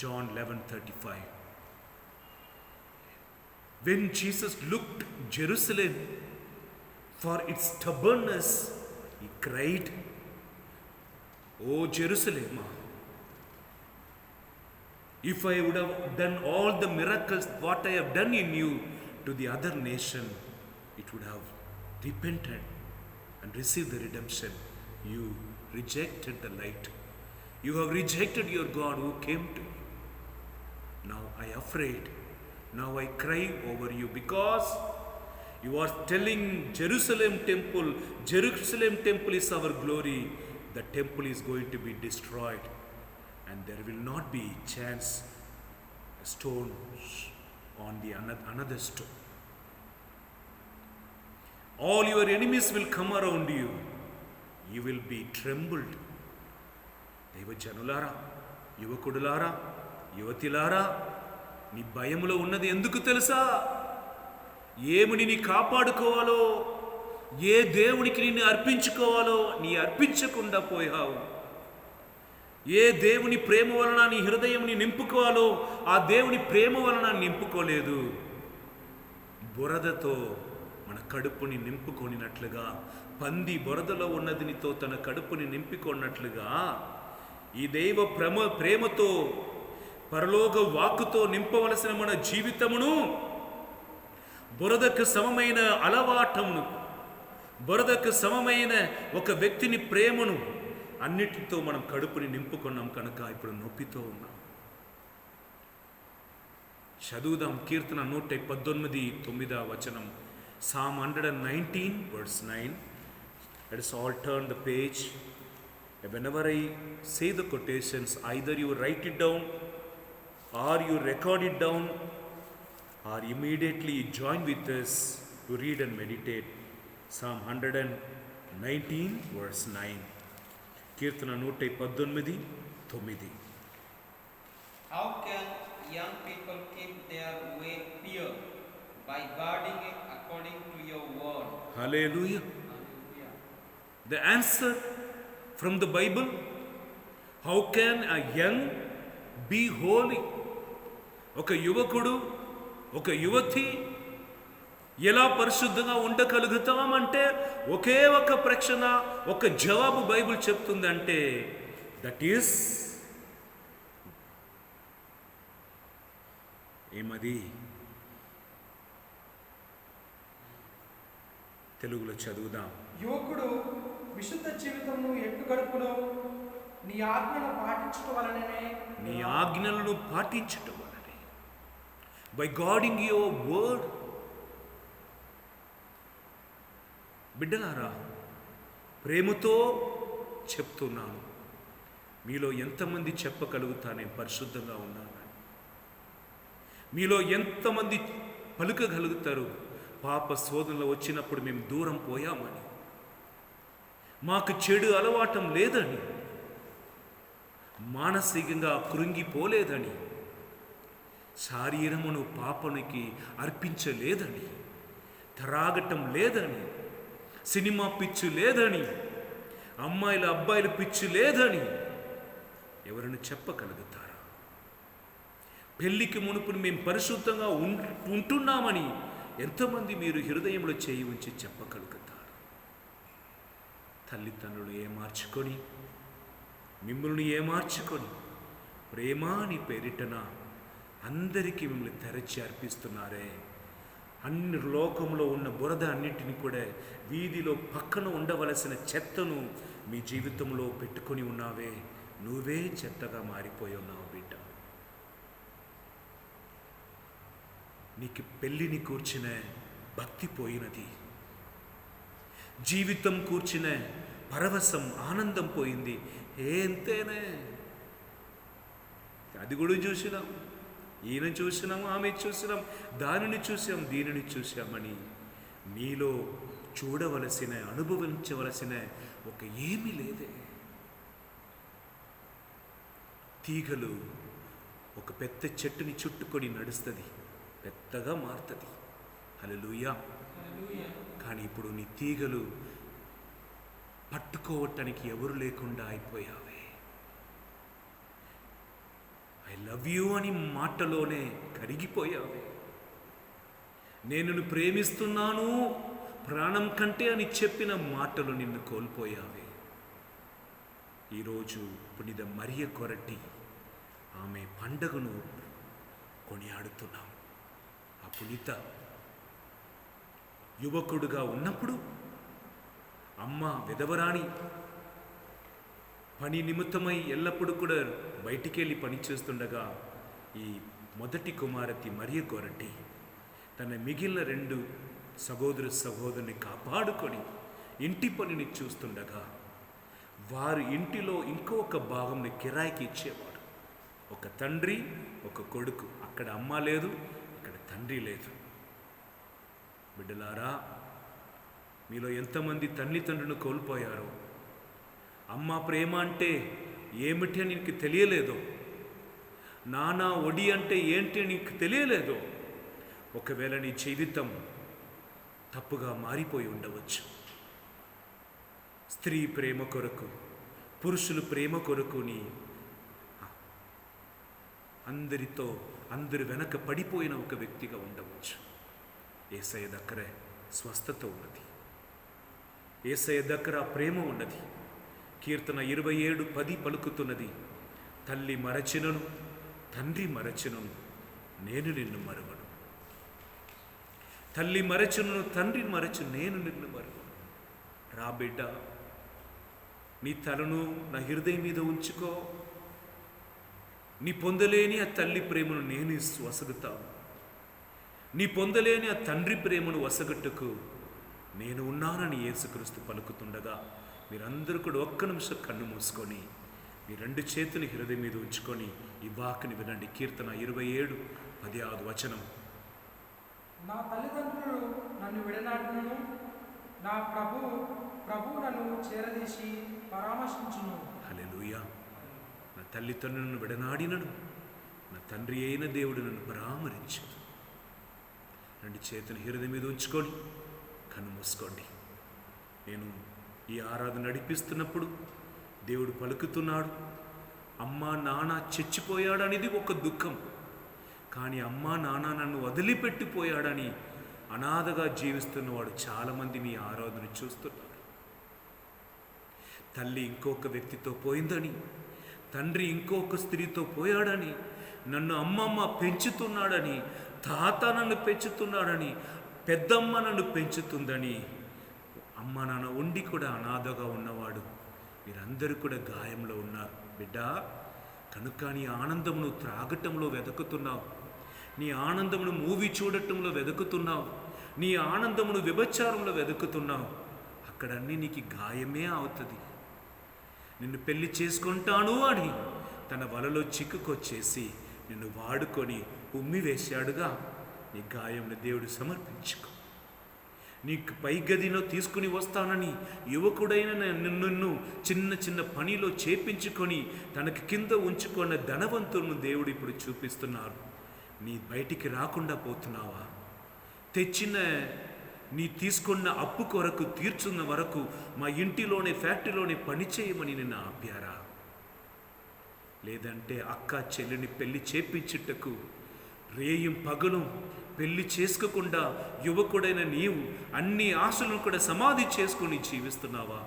John 11:35. When Jesus looked Jerusalem for its stubbornness, he cried, "O Jerusalem, if I would have done all the miracles what I have done in you to the other nation, it would have repented and received the redemption. You rejected the light. You have rejected your God who came to you. Now I am afraid. Now I cry over you because you are telling Jerusalem temple is our glory. The temple is going to be destroyed and there will not be chance a stone on the another stone. All your enemies will come around you. You will be trembled." దైవ జనులారా, యువకుడులారా, యువతిలారా, నీ భయములో ఉన్నది ఎందుకు తెలుసా? ఏమిని నీ కాపాడుకోవాలో, ఏ దేవునికి నిన్ను అర్పించుకోవాలో నీ అర్పించకుండా పోయావు. ఏ దేవుని ప్రేమ వలన నీ హృదయంని నింపుకోవాలో ఆ దేవుని ప్రేమ వలన నింపుకోలేదు. బురదతో మన కడుపుని నింపుకొనినట్లుగా, పంది బురదలో ఉన్నదినితో తన కడుపుని నింపుకొన్నట్లుగా ఈ దైవ ప్రేమతో, పరలోక వాక్కుతో నింపవలసిన మన జీవితమును బురదకు సమమైన అలవాటమును, బురదకు సమమైన ఒక వ్యక్తిని ప్రేమను అన్నిటితో మనం కడుపుని నింపుకున్నాం కనుక ఇప్పుడు నొప్పితో ఉన్నాం. చదువుదాం కీర్తన 119:9. Psalm 119 verse 9. Let us all turn the page. Whenever I say the quotations, either you write it down or you record it down or immediately join with us to read and meditate. Psalm 119 verse 9. Keerthana 119:9. How can young people keep their way pure? By guarding it according to your word. Hallelujah. The answer from the Bible, how can a young be holy? ఒక యువకుడు, ఒక యువతి ఎలా పరిశుద్ధంగా ఉండగలుగుతామంటే ఒకే ఒక ప్రశ్న, ఒక జవాబు బైబిల్ చెప్తుందంటే దట్ ఈస్ ఏమది? తెలుగులో చదువుదాం. యువకుడు విశుద్ధ జీవితమును ఎట్లు గడుపును? నీ ఆజ్ఞలను పాటించటం వలననే. నీ ఆజ్ఞలను పాటించటం వలనే. By guarding your word. బిడ్డలారా, ప్రేమతో చెప్తున్నాను, మీలో ఎంతమంది చెప్పగలుగుతా నేను పరిశుద్ధంగా ఉన్నాను? మీలో ఎంతమంది పలుకగలుగుతారు పాప శోధనలో వచ్చినప్పుడు మేము దూరం పోయామని, మాకు చెడు అలవాటం లేదని, మానసికంగా కృంగిపోలేదని, శారీరమును పాపనికి అర్పించలేదని, త్రాగటం లేదని, సినిమా పిచ్చి లేదని, అమ్మాయిల అబ్బాయిల పిచ్చి లేదని ఎవరైనా చెప్పగలుగుతారా? పెళ్లికి మునుపు మేము పరిశుద్ధంగా ఉంటున్నామని ఎంతమంది మీరు హృదయంలో చేయి ఉంచి చెప్పగలుగుతారు? తల్లిదండ్రులు ఏమార్చుకొని, మిమ్మల్ని ఏమార్చుకొని, ప్రేమ అని పేరిటన అందరికీ మిమ్మల్ని తెరచి అర్పిస్తున్నారే. అన్ని లోకంలో ఉన్న బురద అన్నిటిని కూడా, వీధిలో పక్కన ఉండవలసిన చెత్తను మీ జీవితంలో పెట్టుకొని ఉన్నావే. నువ్వే చెత్తగా మారిపోయి ఉన్నావు బిడ్డ. నీకు పెళ్ళిని కూర్చిన భక్తి పోయినది, జీవితం కూర్చిన పరవశం ఆనందం పోయింది. ఎంతేనే అది కూడా చూసినాం, ఈయన చూసినాం, ఆమె చూసినాం, దానిని చూసాం, దీనిని చూసామని నీలో చూడవలసిన, అనుభవించవలసిన ఒక ఏమీ లేదే. తీగలు ఒక పెద్ద చెట్టుని చుట్టుకొని నడుస్తుంది, పెద్దగా మారుతుంది. హల్లెలూయా. కానీ ఇప్పుడు నీ తీగలు పట్టుకోవటానికి ఎవరు లేకుండా అయిపోయావే. ఐ లవ్ యూ అని మాటలోనే కరిగిపోయావే. నేను నిన్ను ప్రేమిస్తున్నాను ప్రాణం కంటే అని చెప్పిన మాటలు నిన్ను కోల్పోయావే. ఈరోజు పునీత మరియ కొరటి ఆమె పండగను కొనియాడుతున్నాం. ఆ పునీత యువకుడుగా ఉన్నప్పుడు అమ్మ విధవరాణి పని నిమిత్తమై ఎల్లప్పుడూ కూడా బయటికి వెళ్ళి పని చేస్తుండగా ఈ మొదటి కుమారతి మరియ కొరటి తన మిగిలిన 2 సహోదరుని కాపాడుకొని ఇంటి పనిని చూస్తుండగా వారి ఇంటిలో ఇంకొక భాగంని కిరాయికి ఇచ్చేవాడు. ఒక తండ్రి, ఒక కొడుకు. అక్కడ అమ్మ లేదు, ఇక్కడ తండ్రి లేదు. బిడ్డలారా, మీలో ఎంతమంది తల్లిదండ్రులను కోల్పోయారో, అమ్మ ప్రేమ అంటే ఏమిటి అని నీకు తెలియలేదో, నాన్న ఒడి అంటే ఏంటి నీకు తెలియలేదో. ఒకవేళ నీ జీవితం తప్పుగా మారిపోయి ఉండవచ్చు. స్త్రీ ప్రేమ కొరకు, పురుషులు ప్రేమ కొరకు నీ అందరి వెనక పడిపోయిన ఒక వ్యక్తిగా ఉండవచ్చు. యేసయ్య దగ్గర స్వస్థత ఉన్నది, యేసయ్య దగ్గర ప్రేమ ఉన్నది. కీర్తన 27:10 పలుకుతున్నది, తల్లి మరచినను తండ్రి మరచినను నేను నిన్ను మరువను. తల్లి మరచును తండ్రి మరచు నేను నిన్ను మరువను. రా బిడ్డ, నీ తలను నా హృదయం మీద ఉంచుకో. నీ పొందలేని ఆ తల్లి ప్రేమను నేను వసగుతాను. నీ పొందలేని ఆ తండ్రి ప్రేమను వసగట్టుకు నేను ఉన్నానని యేసుక్రీస్తు పలుకుతుండగా మీరందరూ కూడా ఒక్క నిమిషం కన్ను మూసుకొని మీ 2 చేతులు హృదయం మీద ఉంచుకొని ఈ వాక్కుని వినండి. కీర్తన 27:16 నా తల్లిదండ్రులు నన్ను విడనాడినను, నా ప్రభు నన్ను చేరదీసి పరామర్శించును. హల్లెలూయా. నా తల్లిదండ్రులను విడనాడినను, నా తండ్రి అయిన దేవుడు నన్ను పరామరించు. 2 చేతులు హృదయం మీద ఉంచుకొని కన్ను మూసుకోండి. నేను ఈ ఆరాధన నడిపిస్తున్నప్పుడు దేవుడు పలుకుతున్నాడు, అమ్మా నాన్న చచ్చిపోయాడనేది ఒక దుఃఖం. కానీ అమ్మా నాన్న నన్ను వదిలిపెట్టిపోయాడని అనాథగా జీవిస్తున్నవాడు చాలామంది మీ ఆరాధన చూస్తున్నారు. తల్లి ఇంకొక వ్యక్తితో పోయిందని, తండ్రి ఇంకొక స్త్రీతో పోయాడని, నన్ను అమ్మమ్మ పెంచుతున్నాడని, తాత నన్ను పెంచుతున్నాడని, పెద్దమ్మ నన్ను పెంచుతుందని అమ్మ నాన్న ఉండి కూడా అనాథగా ఉన్నవాడు మీరందరూ కూడా గాయంలో ఉన్నారు. బిడ్డ, కనుక నీ ఆనందమును త్రాగటంలో వెతుకుతున్నావు, నీ ఆనందమును మూవీ చూడటంలో వెతుకుతున్నావు, నీ ఆనందమును వ్యభిచారంలో వెతుకుతున్నావు. అక్కడన్నీ నీకు గాయమే అవుతుంది. నిన్ను పెళ్లి చేసుకుంటాను అని తన వలలో చిక్కుకొచ్చేసి నిన్ను వాడుకొని ఉమ్మి వేశాడుగా. నీ గాయంను దేవుడు సమర్పించుకో. నీకు పై గదిలో తీసుకుని వస్తానని యువకుడైన నిన్ను చిన్న చిన్న పనిలో చేపించుకొని తనకి కింద ఉంచుకున్న ధనవంతులను దేవుడు ఇప్పుడు చూపిస్తున్నారు. నీ బయటికి రాకుండా పోతున్నావా? నీ తీసుకున్న అప్పు కొరకు తీర్చున్న వరకు మా ఇంటిలోనే ఫ్యాక్టరీలోనే పని చేయమని నిన్ను ఆప్యారా? లేదంటే అక్క చెల్లిని పెళ్లి చేపించుటకు రేయం పగలు పెళ్లి చేసుకోకుండా యువకుడైన నీవు అన్ని ఆశలను కూడా సమాధి చేసుకుని జీవిస్తున్నావా?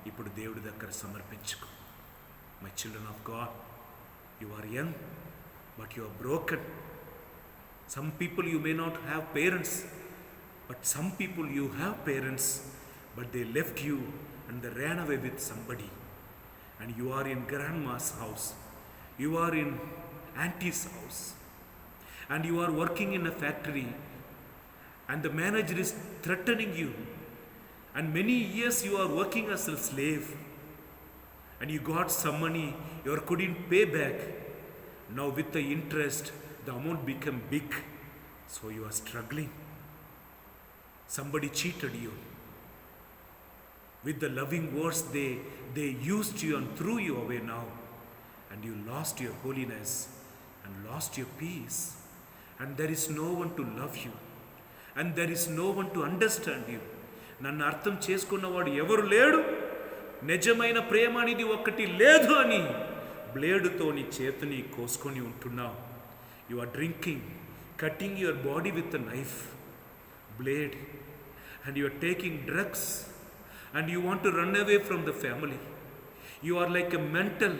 ఇప్పుడు దేవుడి దగ్గర సమర్పించుకో. My children of God, You are young, but you are broken. Some people you may not have parents, but some people you have parents, but they left you and they ran away with somebody. And you are in grandma's house, you are in auntie's house, and you are working in a factory, and the manager is threatening you, and many years you are working as a slave, and you got some money you couldn't pay back. Now with the interest the amount became big, so you are struggling. Somebody cheated you with the loving words, they used you and threw you away now, and you lost your holiness and lost your peace, and there is no one to love you, and there is no one to understand you. నన్ను అర్థం చేసుకున్నవాడు ఎవరు లేడు, నిజమైన ప్రేమ అనేది ఒక్కటి లేదు అని బ్లేడుతో నీ చేతిని కోసుకొని ఉంటున్నావు. You are drinking, cutting your body with a knife, blade, and you are taking drugs, and you want to run away from the family. You are like a mental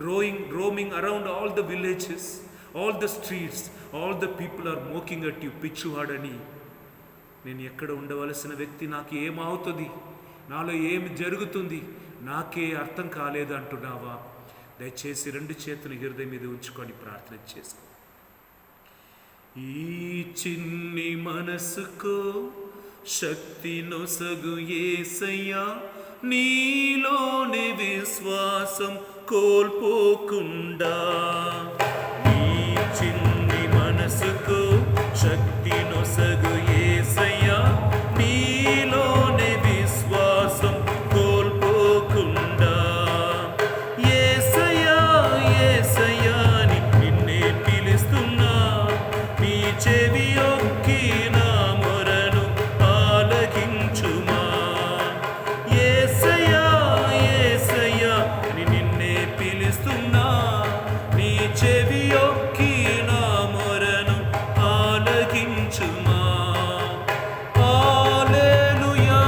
roaming around all the villages, all the streets, all the people are mocking at you, పిచ్చువాడని. నేను ఎక్కడ ఉండవలసిన వ్యక్తి, నాకు ఏమవుతుంది, నాలో ఏమి జరుగుతుంది, నాకే అర్థం కాలేదు అంటున్నావా? దయచేసి రెండు చేతులు హృదయం మీద ఉంచుకొని ప్రార్థన చేసుకో. ఈ చిన్ని మనసుకో శక్తి నొసగు యేసయ్యా, నీలోని విశ్వాసం కోల్పోకుండా. ఈ చిన్ని మనసుకో శక్తి నొసగు యేసయ్యా, నీలోని విశ్వాసం కోల్పోకుండా. యేసయ్యా యేసయ్యా అని నిన్నే పిలుస్తున్నా, నీ చెవి ఒక్కి నా మొరను ఆలకించుమా. యేసయ్యా యేసయ్యా అని నిన్నే పిలుస్తున్నా, నీ చెవి ఒక్కి నా మొరను ఆలకించుమా. హల్లెలూయా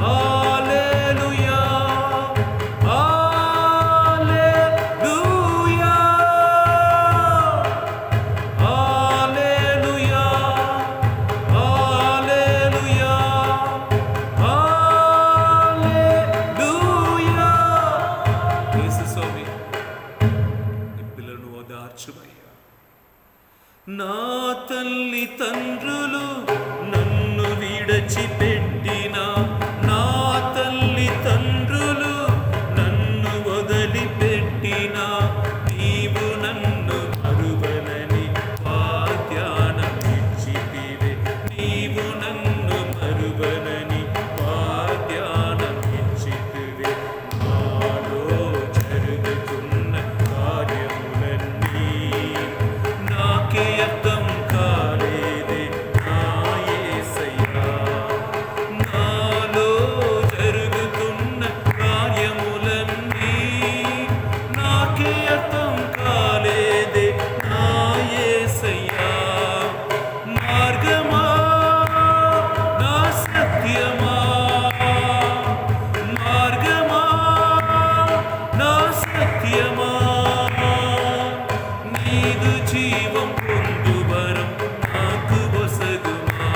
హల్లెలూయా హల్లెలూయా హల్లెలూయా హల్లెలూయా హల్లెలూయా. యేసు స్వామి, నీ పిల్లలను ఓదార్చుమయ్యా. నా తల్లి తండ్రులు నన్ను విడచిపెట్టినా, నా తల్లి తండ్రులు నన్ను వదిలిపెట్టినా, నీవు నన్ను మరువనని వాగ్దానం ఇచ్చితివే. నీవు నన్ను మరువనని వాగ్దానం ఇచ్చితివే. నాలో జరుగుతున్న కార్యములన్నీ నాకే అర్థం కాలేదే నా యేసయ్యా. నాలో జరుగుతున్న కార్యములన్నీ నాకే అర్థం కాలేదే నా యేసయ్యా. మార్గమా నా సత్యమా, మార్గమా నా సత్యమా, నీదు జీవం పొందు వరం నాకు వసగుమా.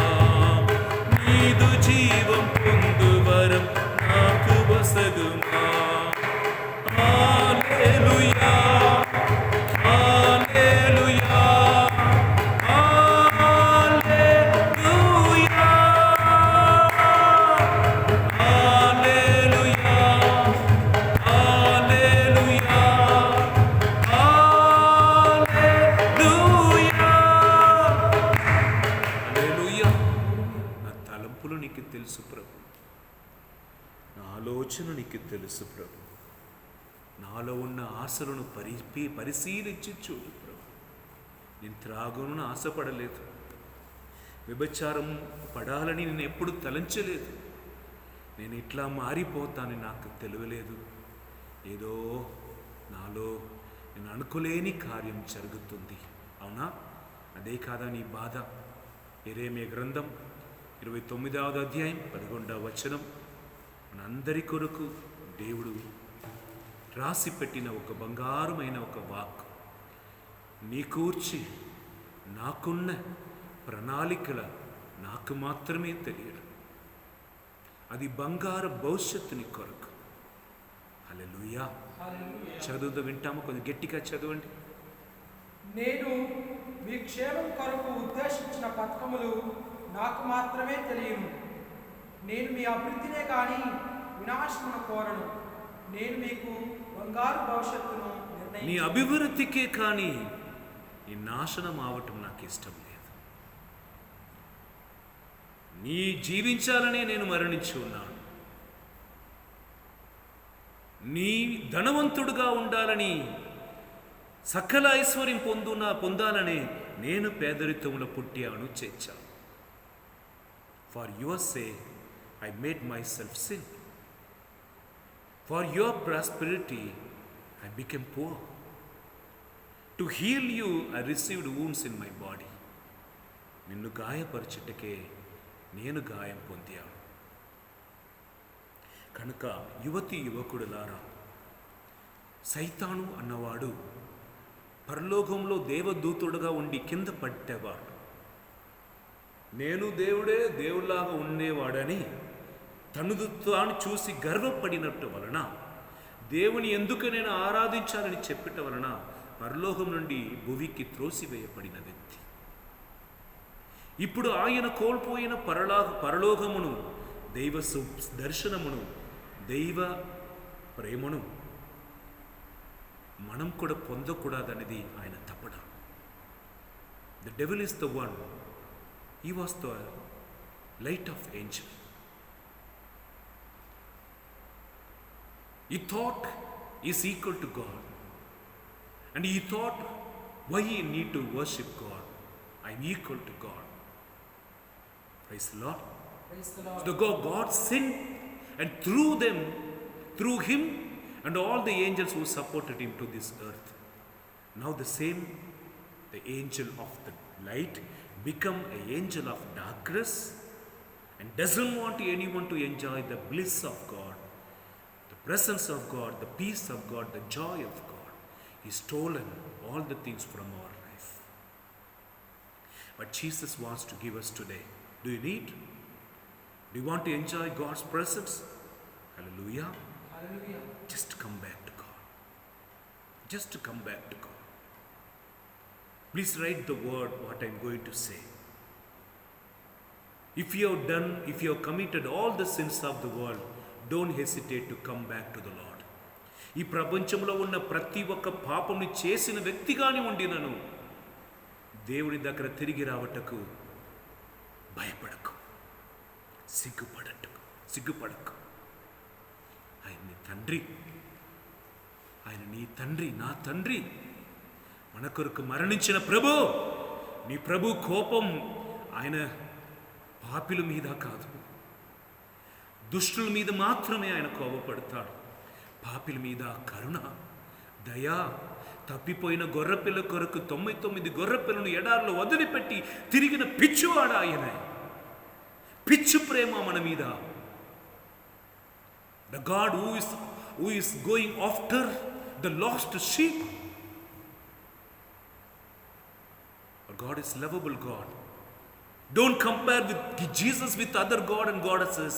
నీదు జీవం పొందు వరం నాకు వసగుమా. హల్లెలూయా హల్లెలూయా హల్లెలూయా హల్లెలూయా హల్లెలూయా హల్లెలూయా హల్లెలూయా. నా తలంపులు నీకు తెలుసు ప్రభు, నా ఆలోచన నీకు తెలుసు ప్రభు. నాలో ఉన్న ఆశలను పరిశీలించి చూడు ప్రభు. నేను త్రాగును ఆశపడలేదు, వ్యభిచారం పడాలని నేను ఎప్పుడు తలంచలేదు. నేను ఇట్లా మారిపోతానని నాకు తెలియలేదు. ఏదో నాలో నేను అనుకోలేని కార్యం జరుగుతుంది. అవునా? అదే కాదా నీ బాధ? యెరెమీయా గ్రంథం 29వ అధ్యాయం 11వ వచనం, మనందరి కొరకు దేవుడు రాసి పెట్టిన ఒక బంగారమైన ఒక వాక్. నీ కూర్చి నాకున్న ప్రణాళికల నాకు మాత్రమే తెలియదు. అది బంగారు భవిష్యత్తుని కొరకు. హల్లెలూయా. చదువుతూ వింటాము, కొద్దిగా గట్టిగా చదవండి. నేను మీ క్షేమం కొరకు ఉద్దేశించిన పథకములు నాకు మాత్రమే తెలియను. నేను మీ అభివృద్ధినే కానీ వినాశమును కోరను. నేను మీకు బంగారు భవిష్యత్తును నీ అభివృద్ధికే కానీ నీ నాశనం అవటం నాకు ఇష్టం లేదు. నీ జీవించాలనే నేను మరణించి ఉన్నాను. నీ ధనవంతుడుగా ఉండాలని, సకల ఐశ్వర్యం పొందాలని నేను పేదరిత్వంలో పుట్టాను, చేర్చాను. For your sake I made myself sin. For your prosperity I became poor. To heal you I received wounds in my body. నిన్ను గాయపరచుటకే నేను గాయం పొందాను. కనుక యువతి యువకుడులారా, సైతాను అన్నవాడు పరలోకంలో దేవదూతుడుగా ఉండి కింద పట్టేవాడు. నేను దేవుడే దేవుళ్లాగా ఉండేవాడని తనదు తాను చూసి గర్వపడినట్టు వలన, దేవుని ఎందుకు నేను ఆరాధించాలని చెప్పట వలన పరలోకం నుండి భువికి త్రోసివేయబడిన వ్యక్తి. ఇప్పుడు ఆయన కోల్పోయిన పరలోకమును, దైవ దర్శనమును, దైవ ప్రేమను మనం కూడా పొందకూడదనేది ఆయన తపన. The devil is the one. He was the light of Angel. He thought is equal to God, and he thought, why he need to worship God? I'm equal to God. Praise the Lord. Praise the Lord. So God sinned, and through him and all the angels who supported him to this earth. Now the angel of the light become an angel of darkness and doesn't want anyone to enjoy the bliss of God, the presence of God, the peace of God, the joy of God. He's stolen all the things from our life. But Jesus wants to give us today. Do you need? Do you want to enjoy God's presence? Hallelujah. Hallelujah. Just come back to God. Just to come back to God. Please write the word what I'm going to say. If you have committed all the sins of the world, don't hesitate to come back to the Lord. ఈ ప్రపంచంలో ఉన్న ప్రతి ఒక్క పాపంని చేసిన వ్యక్తిగానే ఉండినను దేవుని దగ్గర తిరిగి రావటకు భయపడకు, సిగ్గుపడకు. ఆయన నీ తండ్రి, ఆయన నీ తండ్రి, నా తండ్రి, మన కొరకు మరణించిన ప్రభు. నీ ప్రభు కోపం ఆయన పాపిల మీద కాదు, దుష్టుల మీద మాత్రమే ఆయన కోపపడతాడు. పాపిల మీద కరుణ, దయా. తప్పిపోయిన గొర్రెపిల్ల కొరకు 99 గొర్రెపిల్లను ఎడారిలో వదిలిపెట్టి తిరిగిన పిచ్చివాడు ఆయన. పిచ్చు ప్రేమ మన మీద. The God who is going after the lost sheep. Our God is lovable God. Don't compare with Jesus with other God and goddesses,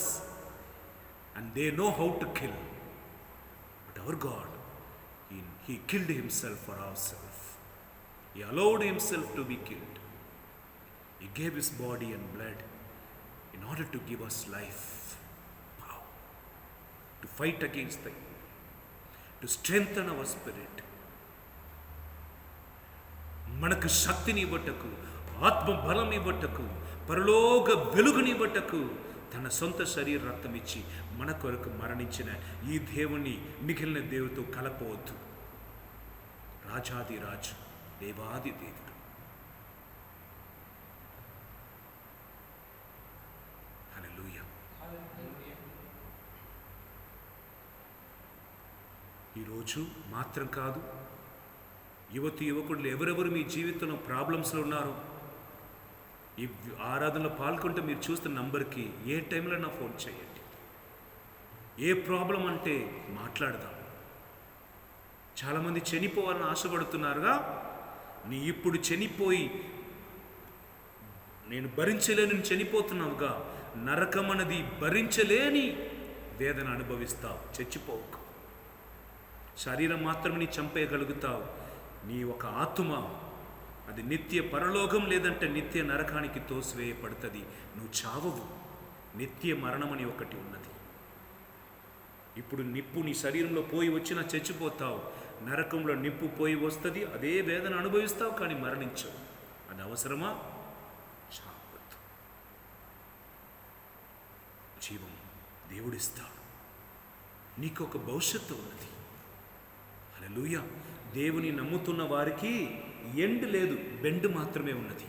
and they know how to kill. But our God, He killed Himself for ourselves. He allowed Himself to be killed. He gave His body and blood in order to give us life, power, to fight against the evil, to strengthen our spirit. మనకు శక్తిని ఇవ్వటకు, ఆత్మ బలం ఇవ్వటకు, పరలోక వెలుగునివ్వటకు తన సొంత శరీర రక్తం ఇచ్చి మన కొరకు మరణించిన ఈ దేవుణ్ణి మిగిలిన దేవుతో కలపవద్దు. రాజాది రాజు, దేవాది దేవుడు. హల్లెలూయా. ఈరోజు మాత్రం కాదు, యువతి యువకులు ఎవరెవరు మీ జీవితంలో ప్రాబ్లమ్స్లో ఉన్నారో, ఈ ఆరాధనలో పాల్గొంటే మీరు చూస్తున్న నంబర్కి ఏ టైంలో నా ఫోన్ చేయండి. ఏ ప్రాబ్లం అంటే మాట్లాడదాం. చాలామంది చనిపోవాలని ఆశపడుతున్నారుగా. నీ ఇప్పుడు చనిపోయి నేను భరించలేని చనిపోతున్నావుగా, నరకం అన్నది భరించలేని వేదన అనుభవిస్తావు. చచ్చిపోకు. శరీరం మాత్రమే నీ చంపేయగలుగుతావు. నీ ఒక ఆత్మ అది నిత్య పరలోకం లేదంటే నిత్య నరకానికి తోసివేయబడుతుంది. నువ్వు చావవు. నిత్య మరణం అని ఒకటి ఉన్నది. ఇప్పుడు నిప్పు నీ శరీరంలో పోయి వచ్చినా చచ్చిపోతావు. నరకంలో నిప్పు పోయి వస్తుంది, అదే వేదన అనుభవిస్తావు, కానీ మరణించవు. అది అవసరమా? చావద్దు. జీవం దేవుడిస్తాడు. నీకు ఒక భవిష్యత్తు ఉన్నది. హల్లెలూయా. దేవుని నమ్ముతున్న వారికి ఎండ్ లేదు, బెండ్ మాత్రమే ఉన్నది.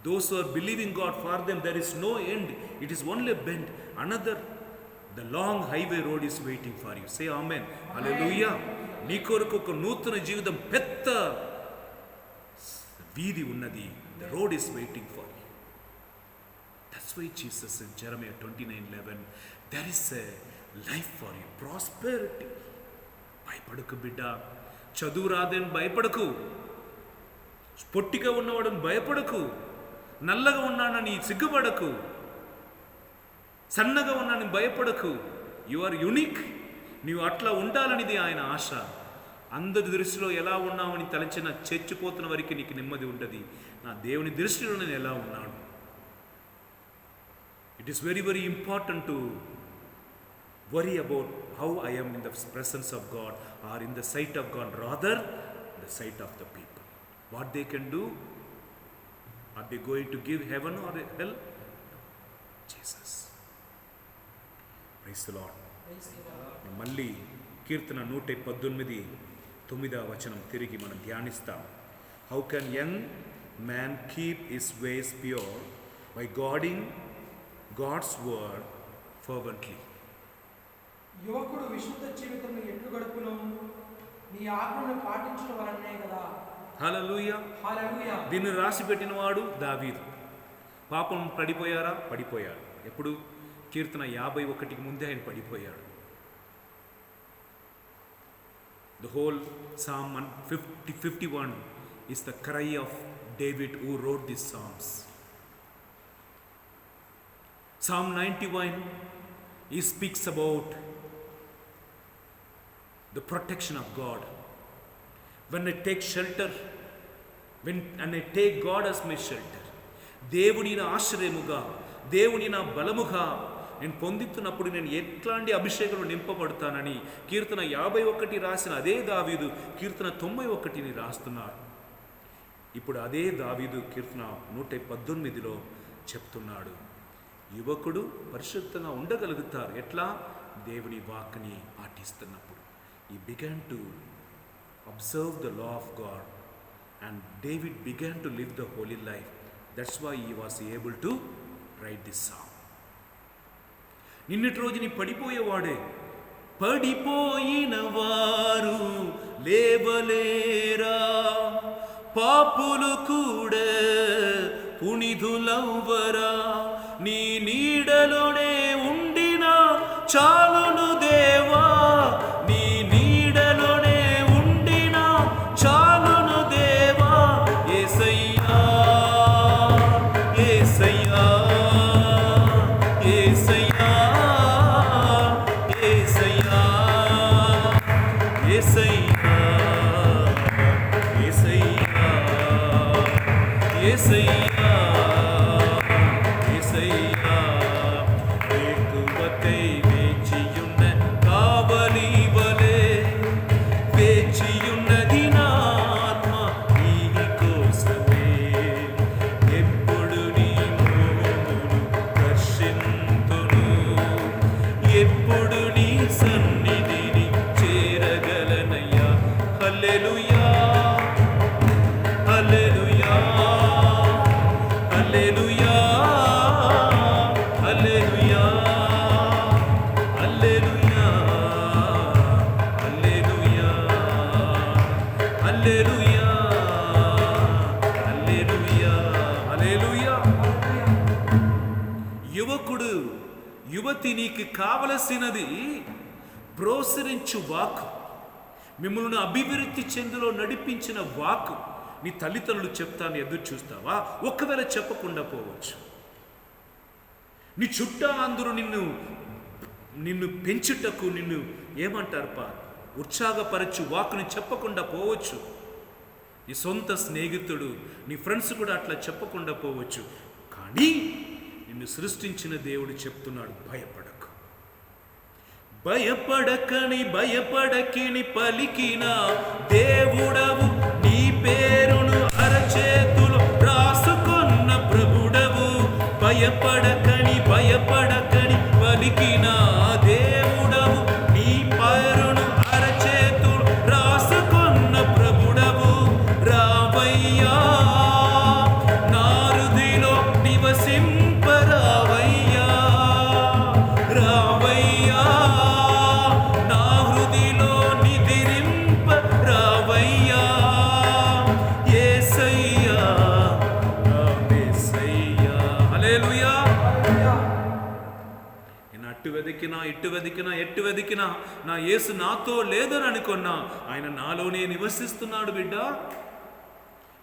Those who are believing God, for them there is no end. It is only a bend. Another, the long highway road is waiting for you. Say amen. Hallelujah. నీ కొరకు ఒక నూతన జీవితం, పెద్ద వీధి ఉన్నది. The road is waiting for you. That's why Jesus in Jeremiah 29:11, there is a life for you, prosperity. భయపడకు బిడ్డ. చదువు రాదని భయపడకు. పొట్టిగా ఉన్నవాడని భయపడకు. నల్లగా ఉన్నానని సిగ్గుపడకు. సన్నగా ఉన్నానని భయపడకు. You are unique. నీవు అట్లా ఉండాలనిది ఆయన ఆశ. అందరి దృష్టిలో ఎలా ఉన్నామని తలచిన చచ్చిపోతున్న వరకు నీకు నెమ్మది ఉంటుంది. నా దేవుని దృష్టిలో నేను ఎలా ఉన్నాను. It is very very important to worry about how I am in the presence of God or in the sight of God, rather the sight of the people. What they can do? Are they going to give heaven or hell? Jesus. Praise the Lord. మళ్ళీ కీర్తన 118 9వ వచనం తిరిగి మనం ధ్యానిస్తాం. How can young man keep his ways pure? By guarding God's word fervently. యువకుడు విశుద్ధ జీవితం ఎట్లు గడుపును? నీ ఆజ్ఞను పాటించడం వలనే కదా. హల్లెలూయా. హల్లెలూయా. దీన్ని రాసి పెట్టినవాడు దావీదు. పాపం పడిపోయారా? పడిపోయాడు. ఎప్పుడు? కీర్తన 51కి ముందే ఆయన పడిపోయాడు. The whole Psalm 51 is the cry of David who wrote these psalms. Psalm 91, he speaks about the protection of God. When I take shelter, and I take God as my shelter, దేవుని నా ఆశ్రయముగా, దేవుని నా బలముగా నేను పొందుతున్నప్పుడు నేను ఎట్లాంటి అభిషేకంలో నింపబడతానని కీర్తన 51 రాసిన అదే దావీదు కీర్తన 91ని రాస్తున్నారు. ఇప్పుడు అదే దావీదు కీర్తన 118లో చెప్తున్నాడు. యువకుడు పరిశుద్ధంగా ఉండగలుగుతారు. ఎట్లా? దేవుని వాక్ని పాటిస్తున్నప్పుడు. He began to observe the law of God, and David began to live the holy life. That's why he was able to write this psalm. నిన్నటి రోజు నీ పడిపోయేవాడే. పడిపోయిన వారు లేవలేరా, పాపులు కూడా పునిధులవ్వరా. నీ నీడలోనే ఉండినా చాలును దేవా, నీ నీడలోనే ఉండినా చాలును దేవా. యేసయ్యా యేసయ్యా యేసయ్యా యేసయ్యా యేసయ్యా యేసయ్యా యేసయ్యా యేసయ్యా. ఎక్కువకై వేచియున్న కావలి వలె వేచియున్నది నా ఆత్మ నీ కోసమే. ఎప్పుడు నీ మోమును దర్శింతును, ఎప్పుడు నీ సన్నిధిని చేరగలనయ్యా. హల్లెలూయా హల్లెలూయా హల్లెలూయా హల్లెలూయా హల్లెలూయా హల్లెలూయా హల్లెలూయా హల్లెలూయా హల్లెలూయా. యువకుడు యువతి నీకు కావలసినది ప్రోత్సహించు వాక్. మిమ్మల్ని అభివృద్ధి చెందులో నడిపించిన వాక్కు నీ తల్లిదండ్రులు చెప్తాను ఎదురు చూస్తావా? ఒక్కవేళ చెప్పకుండా పోవచ్చు. నీ చుట్టా అందరూ నిన్ను పెంచుటకు నిన్ను ఏమంటారు ఉత్సాహపరచు వాక్కుని చెప్పకుండా పోవచ్చు. నీ సొంత స్నేహితుడు నీ ఫ్రెండ్స్ కూడా అట్లా చెప్పకుండా పోవచ్చు. కానీ నిన్ను సృష్టించిన దేవుడు చెప్తున్నాడు, భయపడకు. భయపడకని పలికిన దేవుడవు, నీ పేరును అరచేతులు రాసుకున్న ప్రభుడవు. భయపడకని పలికిన దేవుడవు, నీ పేరును అరచేతులు రాసుకున్న ప్రభుడవు. రావయ్యా నా హృదయలో నివసింపరావయ్యా, రావయ్యా నా హృదయలో నిదిరింపరావయ్యా. యేసయ్యా నా యేసయ్యా. హల్లెలూయా. నేను ఇటు వెదికినా నా యేసు నాతో లేదని అనుకున్నా, ఆయన నాలోనే నివసిస్తున్నాడు బిడ్డ.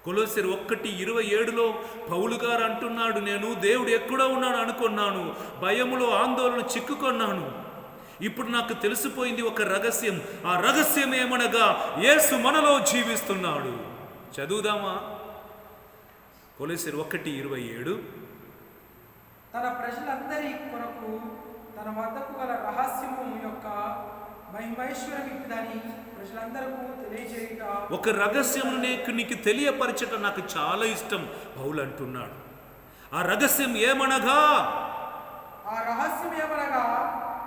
కొలొస్సీలు 1:27 పౌలు గారు అంటున్నాడు, నేను దేవుడు ఎక్కడో ఉన్నాడు అనుకున్నాను, భయములో ఆందోళన చిక్కుకొన్నాను. ఇప్పుడు నాకు తెలిసిపోయింది ఒక రహస్యం. ఆ రహస్యం ఏమనగా యేసు మనలో జీవిస్తున్నాడు. చదువుదామా? కొలొస్సీలు 1:27. తన ప్రజలందరి కొరకు తన వద్దకు గల రహస్యము యొక్క మహిమైశ్వరం ఇప్పుదని ప్రజలందరికీ తెలియజేయుట. ఒక రహస్యం నీకు తెలియపరచటం నాకు చాలా ఇష్టం పౌలు అంటున్నాడు. ఆ రహస్యం ఏమనగా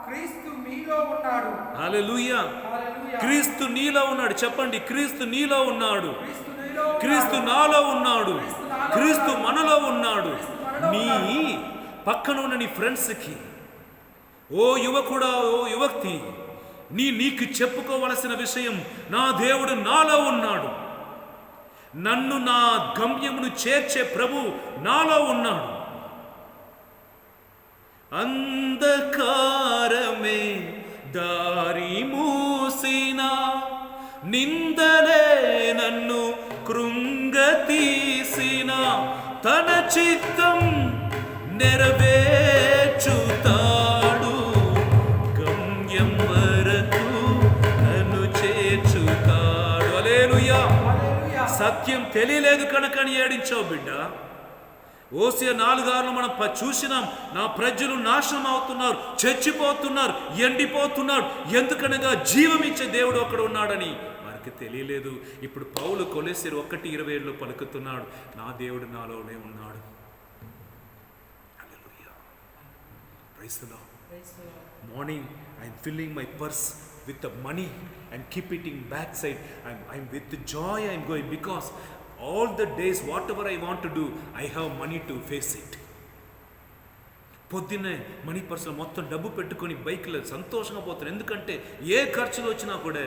క్రీస్తు మీలో ఉన్నాడు. హల్లెలూయా. క్రీస్తు నీలో ఉన్నాడు. చెప్పండి, క్రీస్తు నీలో ఉన్నాడు. క్రీస్తు నాలో ఉన్నాడు. క్రీస్తు మనలో ఉన్నాడు. నీ పక్కన ఉన్న నీ ఫ్రెండ్స్కి, ఓ యువకుడా, ఓ యువక్తి, నీకు చెప్పుకోవలసిన విషయం, నా దేవుడు నాలో ఉన్నాడు. నన్ను నా గమ్యమును చేర్చే ప్రభు నాలో ఉన్నాడు. అంధకారమే దారి మూసిన, నిందలే నన్ను కృంగతీసిన, తన చిత్తం నెరవేర్చుతాడు. గమ్యం వరకు నన్ను చేర్చుతాడు. హల్లెలూయా. సత్యం తెలియలేదు కనుకని ఏడించావు బిడ్డ. ఓసియా 4:6 మనం చూసినాం, నా ప్రజలు నాశనం అవుతున్నారు, చచ్చిపోతున్నారు, ఎండిపోతున్నారు, ఎందుకనగా జీవం ఇచ్చే దేవుడు అక్కడ ఉన్నాడని వారికి తెలియలేదు. ఇప్పుడు పౌలు కొలొస్సీలు 1:27 పలుకుతున్నాడు, నా దేవుడు నాలోనే ఉన్నాడు. హల్లెలూయా. Praise the Lord. Morning I am filling my purse with the money and keep it in backside. I'm with the joy I'm going, because all the days whatever I want to do I have money to face it. పొద్దున్నే money పర్సులో మొత్తం డబ్బు పెట్టుకొని బైక్లో సంతోషంగా పోతాను. ఎందుకంటే ఏ ఖర్చులు వచ్చినా కూడా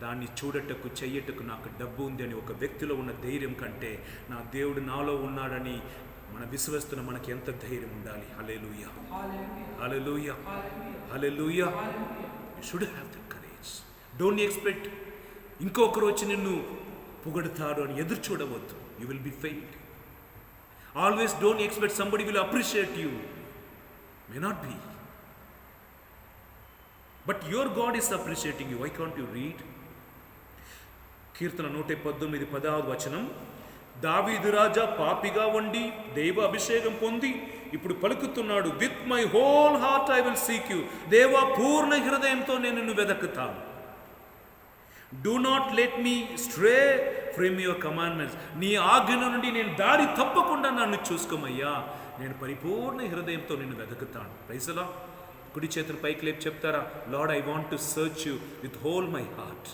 దాన్ని చూడటకు చెయ్యటకు నాకు డబ్బు ఉంది అని ఒక వ్యక్తిలో ఉన్న ధైర్యం కంటే నా దేవుడు నాలో ఉన్నాడని మన విశ్వస్తున్న మనకి ఎంత ధైర్యం ఉండాలి. హల్లెలూయా. హల్లెలూయా. హల్లెలూయా. You should have the courage. Don't expect ఇంకొకరు వచ్చి నిన్ను పొగడతారు అని ఎదురు చూడవద్దు. You will be failed. Always don't expect somebody will appreciate you. May not be. But your God is appreciating you. Why can't you read? కీర్తన 119:16 దావీదు రాజా పాపిగా ఉండి దైవ అభిషేకం పొంది ఇప్పుడు పలుకుతున్నాడు, with my whole heart I will seek you. దేవా, పూర్ణ హృదయంతో నేను నిన్ను వెదకుతాను. Do not let me stray from your commandments. నీ ఆజ్ఞ నుండి నేను దారి తప్పకుండా నన్ను చూసుకోమయ్యా. నేను పరిపూర్ణ హృదయంతో నిన్ను వెదకుతాను. Praise the lord. కుడి చేతులు పైకి లేపి చెప్తారా, lord I want to search you with whole my heart.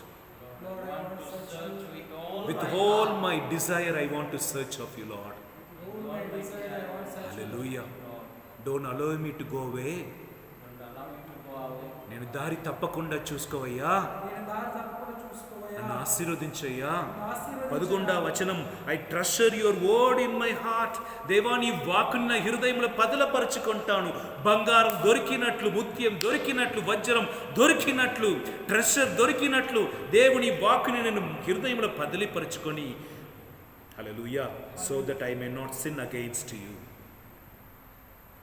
With all my desire I want to search of you, Lord. Hallelujah. Don't allow me to go away. నేను దారి తప్పకుండా చూసుకోవయ్యా. నన్ను ఆశీర్వదించయ్యా. ఆశీర్వదించు. 11వ వచనం, I treasure your word in my heart. దేవా, నీ వాక్కుని నా హృదయంలో పదిలపరుచుకుంటాను. బంగారం దొరికినట్లు, ముత్యం దొరికినట్లు, వజ్రం దొరికినట్లు, ట్రెషర్ దొరికినట్లు దేవుని వాక్కుని నేను హృదయంలో పదిలిపరుచుకొని, హల్లెలూయా, so that I may not sin against you.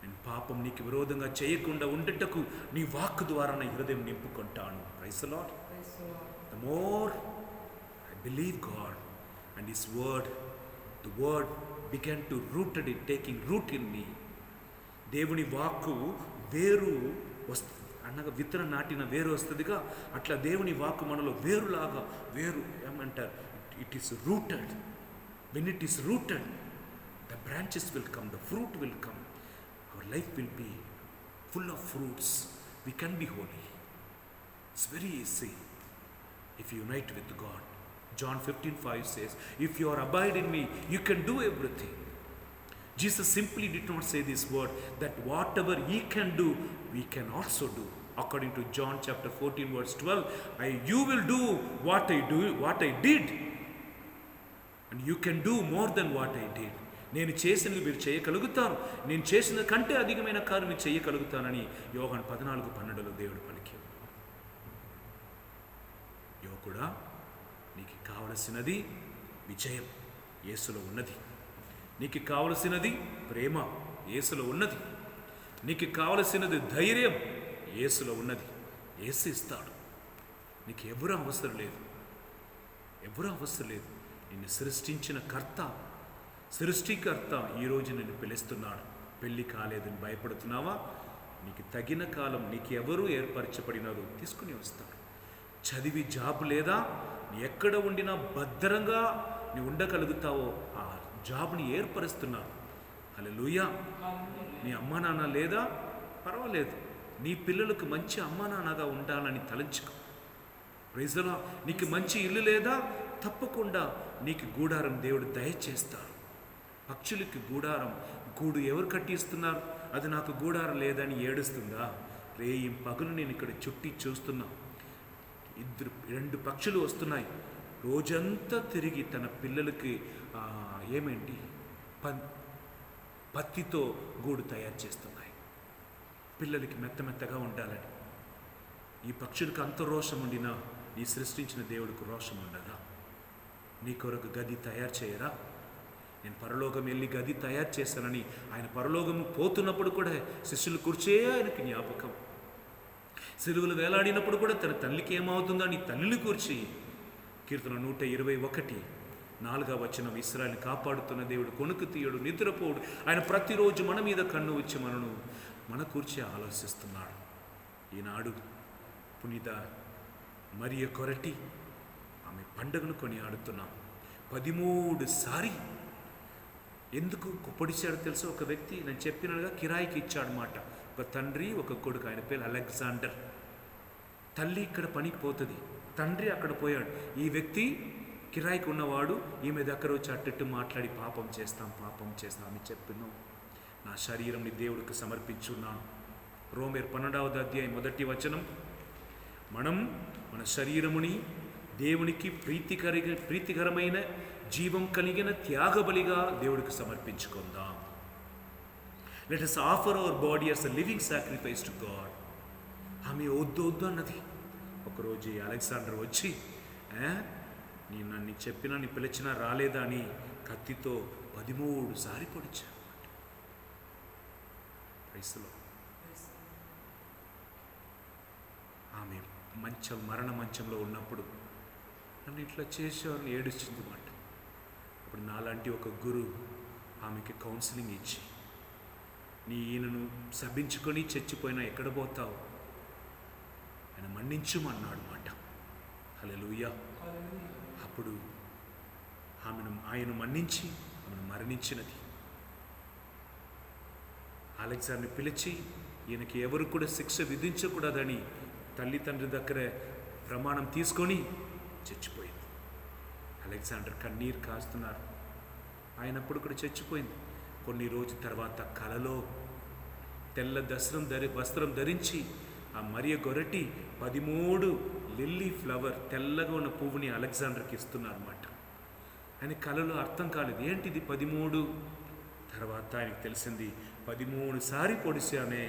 నేను పాపం నీకు విరోధంగా చేయకుండా ఉండటకు నీ వాక్కు ద్వారా నా హృదయం నింపుకుంటాను. Praise the Lord. The more I believe God and His word, the word began to rooted it, taking root in me. దేవుని వాక్కు వేరు అనగా విత్తనం నాటిన వేరు వస్తుందిగా, అట్లా దేవుని వాక్కు మనలో వేరులాగా, వేరు ఏమంటారు, it is rooted. When it is rooted, the branches will come, the fruit will come. Our life will be full of fruits. We can be holy. It's very easy if you unite with God. John 15:5 says, if you are abide in me, you can do everything. Jesus simply did not say this word, that whatever He can do, we can also do. According to John chapter 14 verse 12, you will do what I did, and you can do more than what I did. నేను చేసినది మీరు చేయగలుగుతారు, నేను చేసిన కంటే అధికమైన కార్యం మీరు చేయగలుగుతానని యోహాను 14:12 దేవుడు పలికి. యువకుడా, నీకు కావలసినది విజయం యేసులో ఉన్నది. నీకు కావలసినది ప్రేమ యేసులో ఉన్నది. నీకు కావలసినది ధైర్యం యేసులో ఉన్నది. యేసు ఇస్తాడు. నీకు ఎవరు అవసరం లేదు, ఎవరు అవసరం లేదు. నిన్ను సృష్టించిన సృష్టికర్త ఈరోజు నిన్ను పిలుస్తున్నాడు. పెళ్ళి కాలేదని భయపడుతున్నావా? నీకు తగిన కాలం నీకు ఎవరు ఏర్పరచబడినారో తీసుకుని వస్తాడు. చదివి జాబ్ లేదా, నీ ఎక్కడ ఉండినా భద్రంగా నీ ఉండగలుగుతావో ఆ జాబ్ని ఏర్పరుస్తున్నావు. హల్లెలూయా. నీ అమ్మా నాన్న లేదా, పర్వాలేదు, నీ పిల్లలకు మంచి అమ్మా నాన్నగా ఉండాలని తలంచుకో. Praise the lord. నీకు మంచి ఇల్లు లేదా, తప్పకుండా నీకు గూడారం దేవుడు దయచేస్తాడు. పక్షులకి గూడు ఎవరు కట్టిస్తున్నారు? అది నాకు గూడారం లేదని ఏడుస్తుందా? రేయి పగులు నేను ఇక్కడ చుట్టి చూస్తున్నా, 2 పక్షులు వస్తున్నాయి. రోజంతా తిరిగి తన పిల్లలకి పత్తితో గూడు తయారు చేస్తున్నాయి. పిల్లలకి మెత్తగా ఉండాలని. ఈ పక్షులకు అంత రోషం ఉండినా నీ సృష్టించిన దేవుడికి రోషం ఉండదా? నీ కొరకు గది తయారు చేయరా? నేను పరలోకం వెళ్ళి గది తయారు చేశానని ఆయన పరలోకము పోతున్నప్పుడు కూడా శిష్యులు కూర్చే ఆయనకి జ్ఞాపకం. సిలువలు వేలాడినప్పుడు కూడా తన తల్లికి ఏమవుతుందో అని తల్లిని కూర్చి. కీర్తన 121:4 వచనం, ఇశ్రాయేలుని కాపాడుతున్న దేవుడు కొనుకు తీయడు, నిద్రపోడు. ఆయన ప్రతిరోజు మన మీద కన్ను వచ్చి మన కూర్చి ఆలోచిస్తున్నాడు. ఈనాడు పునీత మరియ కొరటి ఆమె పండుగను కొనియాడుతున్నాం. 13 సారి ఎందుకు పొడిచాడో తెలుసు? ఒక వ్యక్తి, నేను చెప్పినట్టుగా కిరాయికి ఇచ్చాడు మాట. ఒక తండ్రి, ఒక కొడుకు. ఆయన పేరు అలెగ్జాండర్. తల్లి ఇక్కడ పనికి పోతుంది, తండ్రి అక్కడ పోయాడు. ఈ వ్యక్తి కిరాయికి ఉన్నవాడు ఈమె దగ్గర వచ్చి అట్టు మాట్లాడి పాపం చేస్తాం అని చెప్పినాం. నా శరీరంని దేవుడికి సమర్పించున్నాను. రోమేర్ 12వ అధ్యాయం 1వ వచనం, మనం మన శరీరముని దేవునికి ప్రీతికరమైన జీవం కలిగిన త్యాగబలిగా దేవుడికి సమర్పించుకుందాం. Let us offer our body as a living sacrifice to God. ఆమె వద్దు అన్నది. ఒకరోజు అలెగ్జాండర్ వచ్చి, నేను నన్ను చెప్పినా నీ పిలిచినా రాలేదా అని కత్తితో 13 సారి పొడిచాడు. ఆమె మరణ మంచంలో ఉన్నప్పుడు నన్ను ఇట్లా చేసేవాళ్ళని ఏడుస్తుంది మాట. అప్పుడు నాలాంటి ఒక గురువు ఆమెకి కౌన్సిలింగ్ ఇచ్చి, ఈయనను సభించుకొని చచ్చిపోయినా ఎక్కడ పోతావు, ఆయన మన్నించుమన్నాడు మాట. హల్లెలూయా. అప్పుడు ఆయన మన్నించి ఆమెను మరణించినది. అలెగ్జాండర్ని పిలిచి ఈయనకి ఎవరు కూడా శిక్ష విధించకూడదని తల్లిదండ్రి దగ్గర ప్రమాణం తీసుకొని చచ్చిపోయింది. అలెగ్జాండర్ కన్నీరు కాస్తున్నారు. ఆయనప్పుడు కూడా చచ్చిపోయింది. కొన్ని రోజుల తర్వాత కలలో తెల్ల వస్త్రం ధరించి ఆ మరియ గొరటి 13 లిల్లీ ఫ్లవర్ తెల్లగా ఉన్న పువ్వుని అలెగ్జాండర్కి ఇస్తున్నారన్నమాట. ఆయన కళలో అర్థం కాలేదు, ఏంటిది 13. తర్వాత ఆయనకు తెలిసింది 13 సారి పొడిచానే,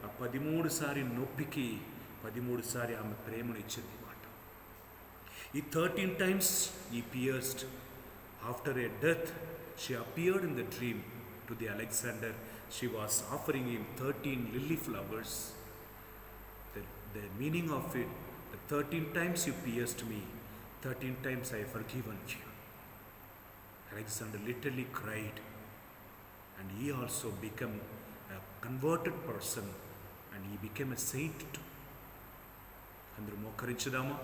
ఆ 13 సారి నొప్పికి 13 సారి ఆమె ప్రేమను ఇచ్చింది మాట. ఈ 13 times he pierced. After a death, she appeared in the dream to the Alexander. She was offering him 13 lily flowers. The meaning of it, the 13 times you pierced me, 13 times I have forgiven you. Alexander literally cried, and he also became a converted person, and he became a saint too. అందరూ మోకరించుదామా?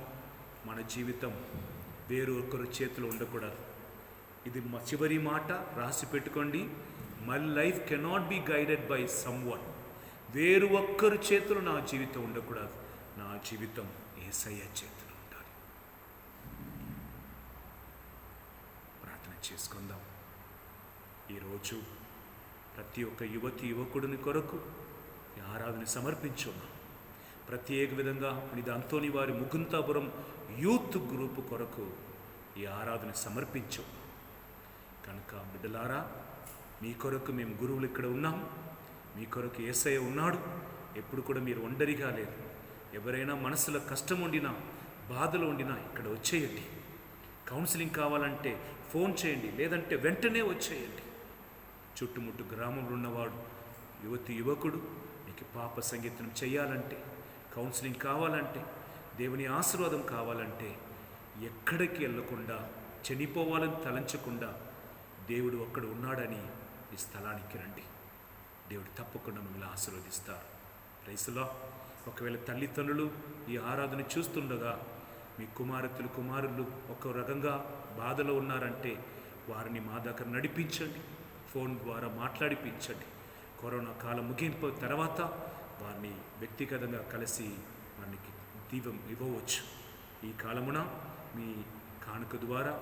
మన జీవితం వేరొకరి చేతిలో ఉండకూడదు. ఇది మా చివరి మాట, రాసి పెట్టుకోండి. My life cannot be guided by some one. వేరు ఒక్కరి చేతిలో నా జీవితం ఉండకూడదు. నా జీవితం యేసయ్య చేతిలో ఉండాలి. ప్రార్థన చేసుకుందాం. ఈరోజు ప్రతి ఒక్క యువతి యువకుడిని కొరకు ఈ ఆరాధన సమర్పించున్నాం. ప్రత్యేక విధంగా ఇది అంతోని వారి ముకుంతాపురం యూత్ గ్రూప్ కొరకు ఈ ఆరాధన సమర్పించు. కనుక బిడ్డలారా, మీ కొరకు మేము గురువులు ఇక్కడ ఉన్నాం. మీ కొరకు యేసయ్య ఉన్నాడు. ఎప్పుడు కూడా మీరు ఒంటరిగా లేరు. ఎవరైనా మనసులో కష్టం ఉండినా, బాధలు ఉండినా ఇక్కడ వచ్చేయండి. కౌన్సిలింగ్ కావాలంటే ఫోన్ చేయండి, లేదంటే వెంటనే వచ్చేయండి. చుట్టుముట్టు గ్రామంలో ఉన్నవాడు యువతి యువకుడు మీకు పాప సంగీతం చేయాలంటే, కౌన్సిలింగ్ కావాలంటే, దేవుని ఆశీర్వాదం కావాలంటే ఎక్కడికి వెళ్ళకుండా, చనిపోవాలని తలంచకుండా దేవుడు ఒక్కడు ఉన్నాడని ఈ స్థలానికి రండి. దేవుడు తప్పకుండా మిమ్మల్ని ఆశీర్వదిస్తారు. ప్రైస్లో ఒకవేళ తల్లిదండ్రులు ఈ ఆరాధన చూస్తుండగా మీ కుమారులు ఒక రకంగా బాధలో ఉన్నారంటే వారిని మా దగ్గర నడిపించండి. ఫోన్ ద్వారా మాట్లాడిపించండి. కరోనా కాలం ముగింపు తర్వాత వారిని వ్యక్తిగతంగా కలిసి వారికి దీవం ఇవ్వవచ్చు. ఈ కాలమున మీ కానుక ద్వారా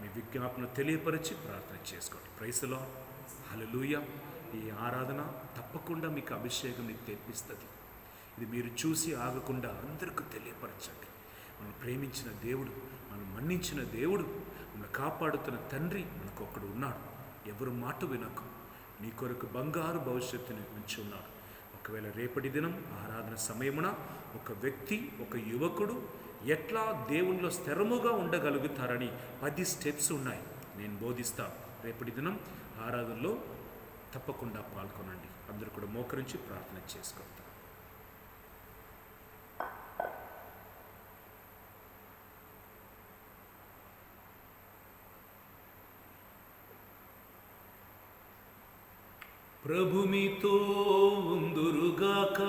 మీ విజ్ఞాపన తెలియపరిచి ప్రార్థన చేసుకోండి. Praise the Lord. హల్లెలూయా. ఈ ఆరాధన తప్పకుండా మీకు అభిషేకం తెప్పిస్తుంది. ఇది మీరు చూసి ఆగకుండా అందరికీ తెలియపరచండి. మనం ప్రేమించిన దేవుడు, మనం మన్నించిన దేవుడు, మనం కాపాడుతున్న తండ్రి మనకు ఒకడు ఉన్నాడు. ఎవరు మాట వినకు, నీ కొరకు బంగారు భవిష్యత్తుని ఉంచి ఉన్నాడు. ఒకవేళ రేపటి దినం ఆరాధన సమయమున ఒక వ్యక్తి, ఒక యువకుడు ఎట్లా దేవునిలో స్థిరముగా ఉండగలుగుతారని 10 స్టెప్స్ ఉన్నాయి, నేను బోధిస్తాను. రేపటి దినం ఆరాధనలో తప్పకుండా పాల్గొనండి. అందరూ కూడా మోకరించి ప్రార్థన చేసుకుంటాం. ప్రభు మీతో ఉందురుగాక.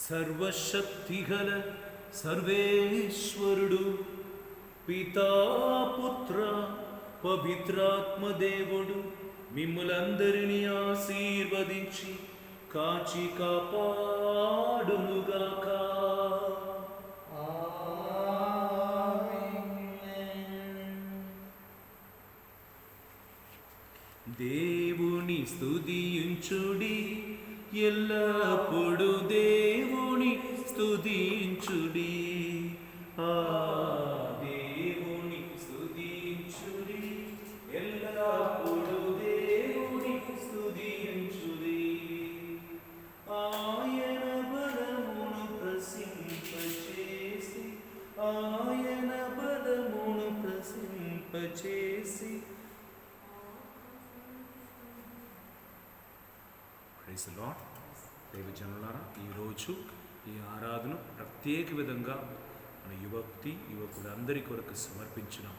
సర్వశక్తిగల సర్వేశ్వరుడు పితా పుత్ర పవిత్రాత్మ దేవుడు మిమ్ములందరినీ ఆశీర్వదించి కాచి కాపాడునుగాక. దేవుని స్తుతించుడి, ఎల్లప్పుడు దేవుని స్తుతించుడి. దేవుని స్తుతించుడి, ఎల్లప్పుడు దేవుని స్తుతించుడి. ఆయన బలమును ప్రసింపచేసి, ఆయన బలమును ప్రసింపచేసి. Praise the Lord. దైవజనులారా, ఈరోజు ఈ ఆరాధన ప్రత్యేక విధంగా మన యువకుడు అందరి కొరకు సమర్పించినాం.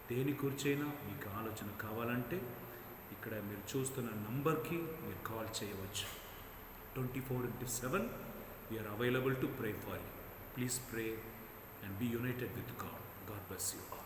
దేని కూర్చైనా మీకు ఆలోచన కావాలంటే ఇక్కడ మీరు చూస్తున్న నంబర్కి మీరు కాల్ చేయవచ్చు. 24/7 we are available to pray for you. Please pray and be united with God. God bless you all.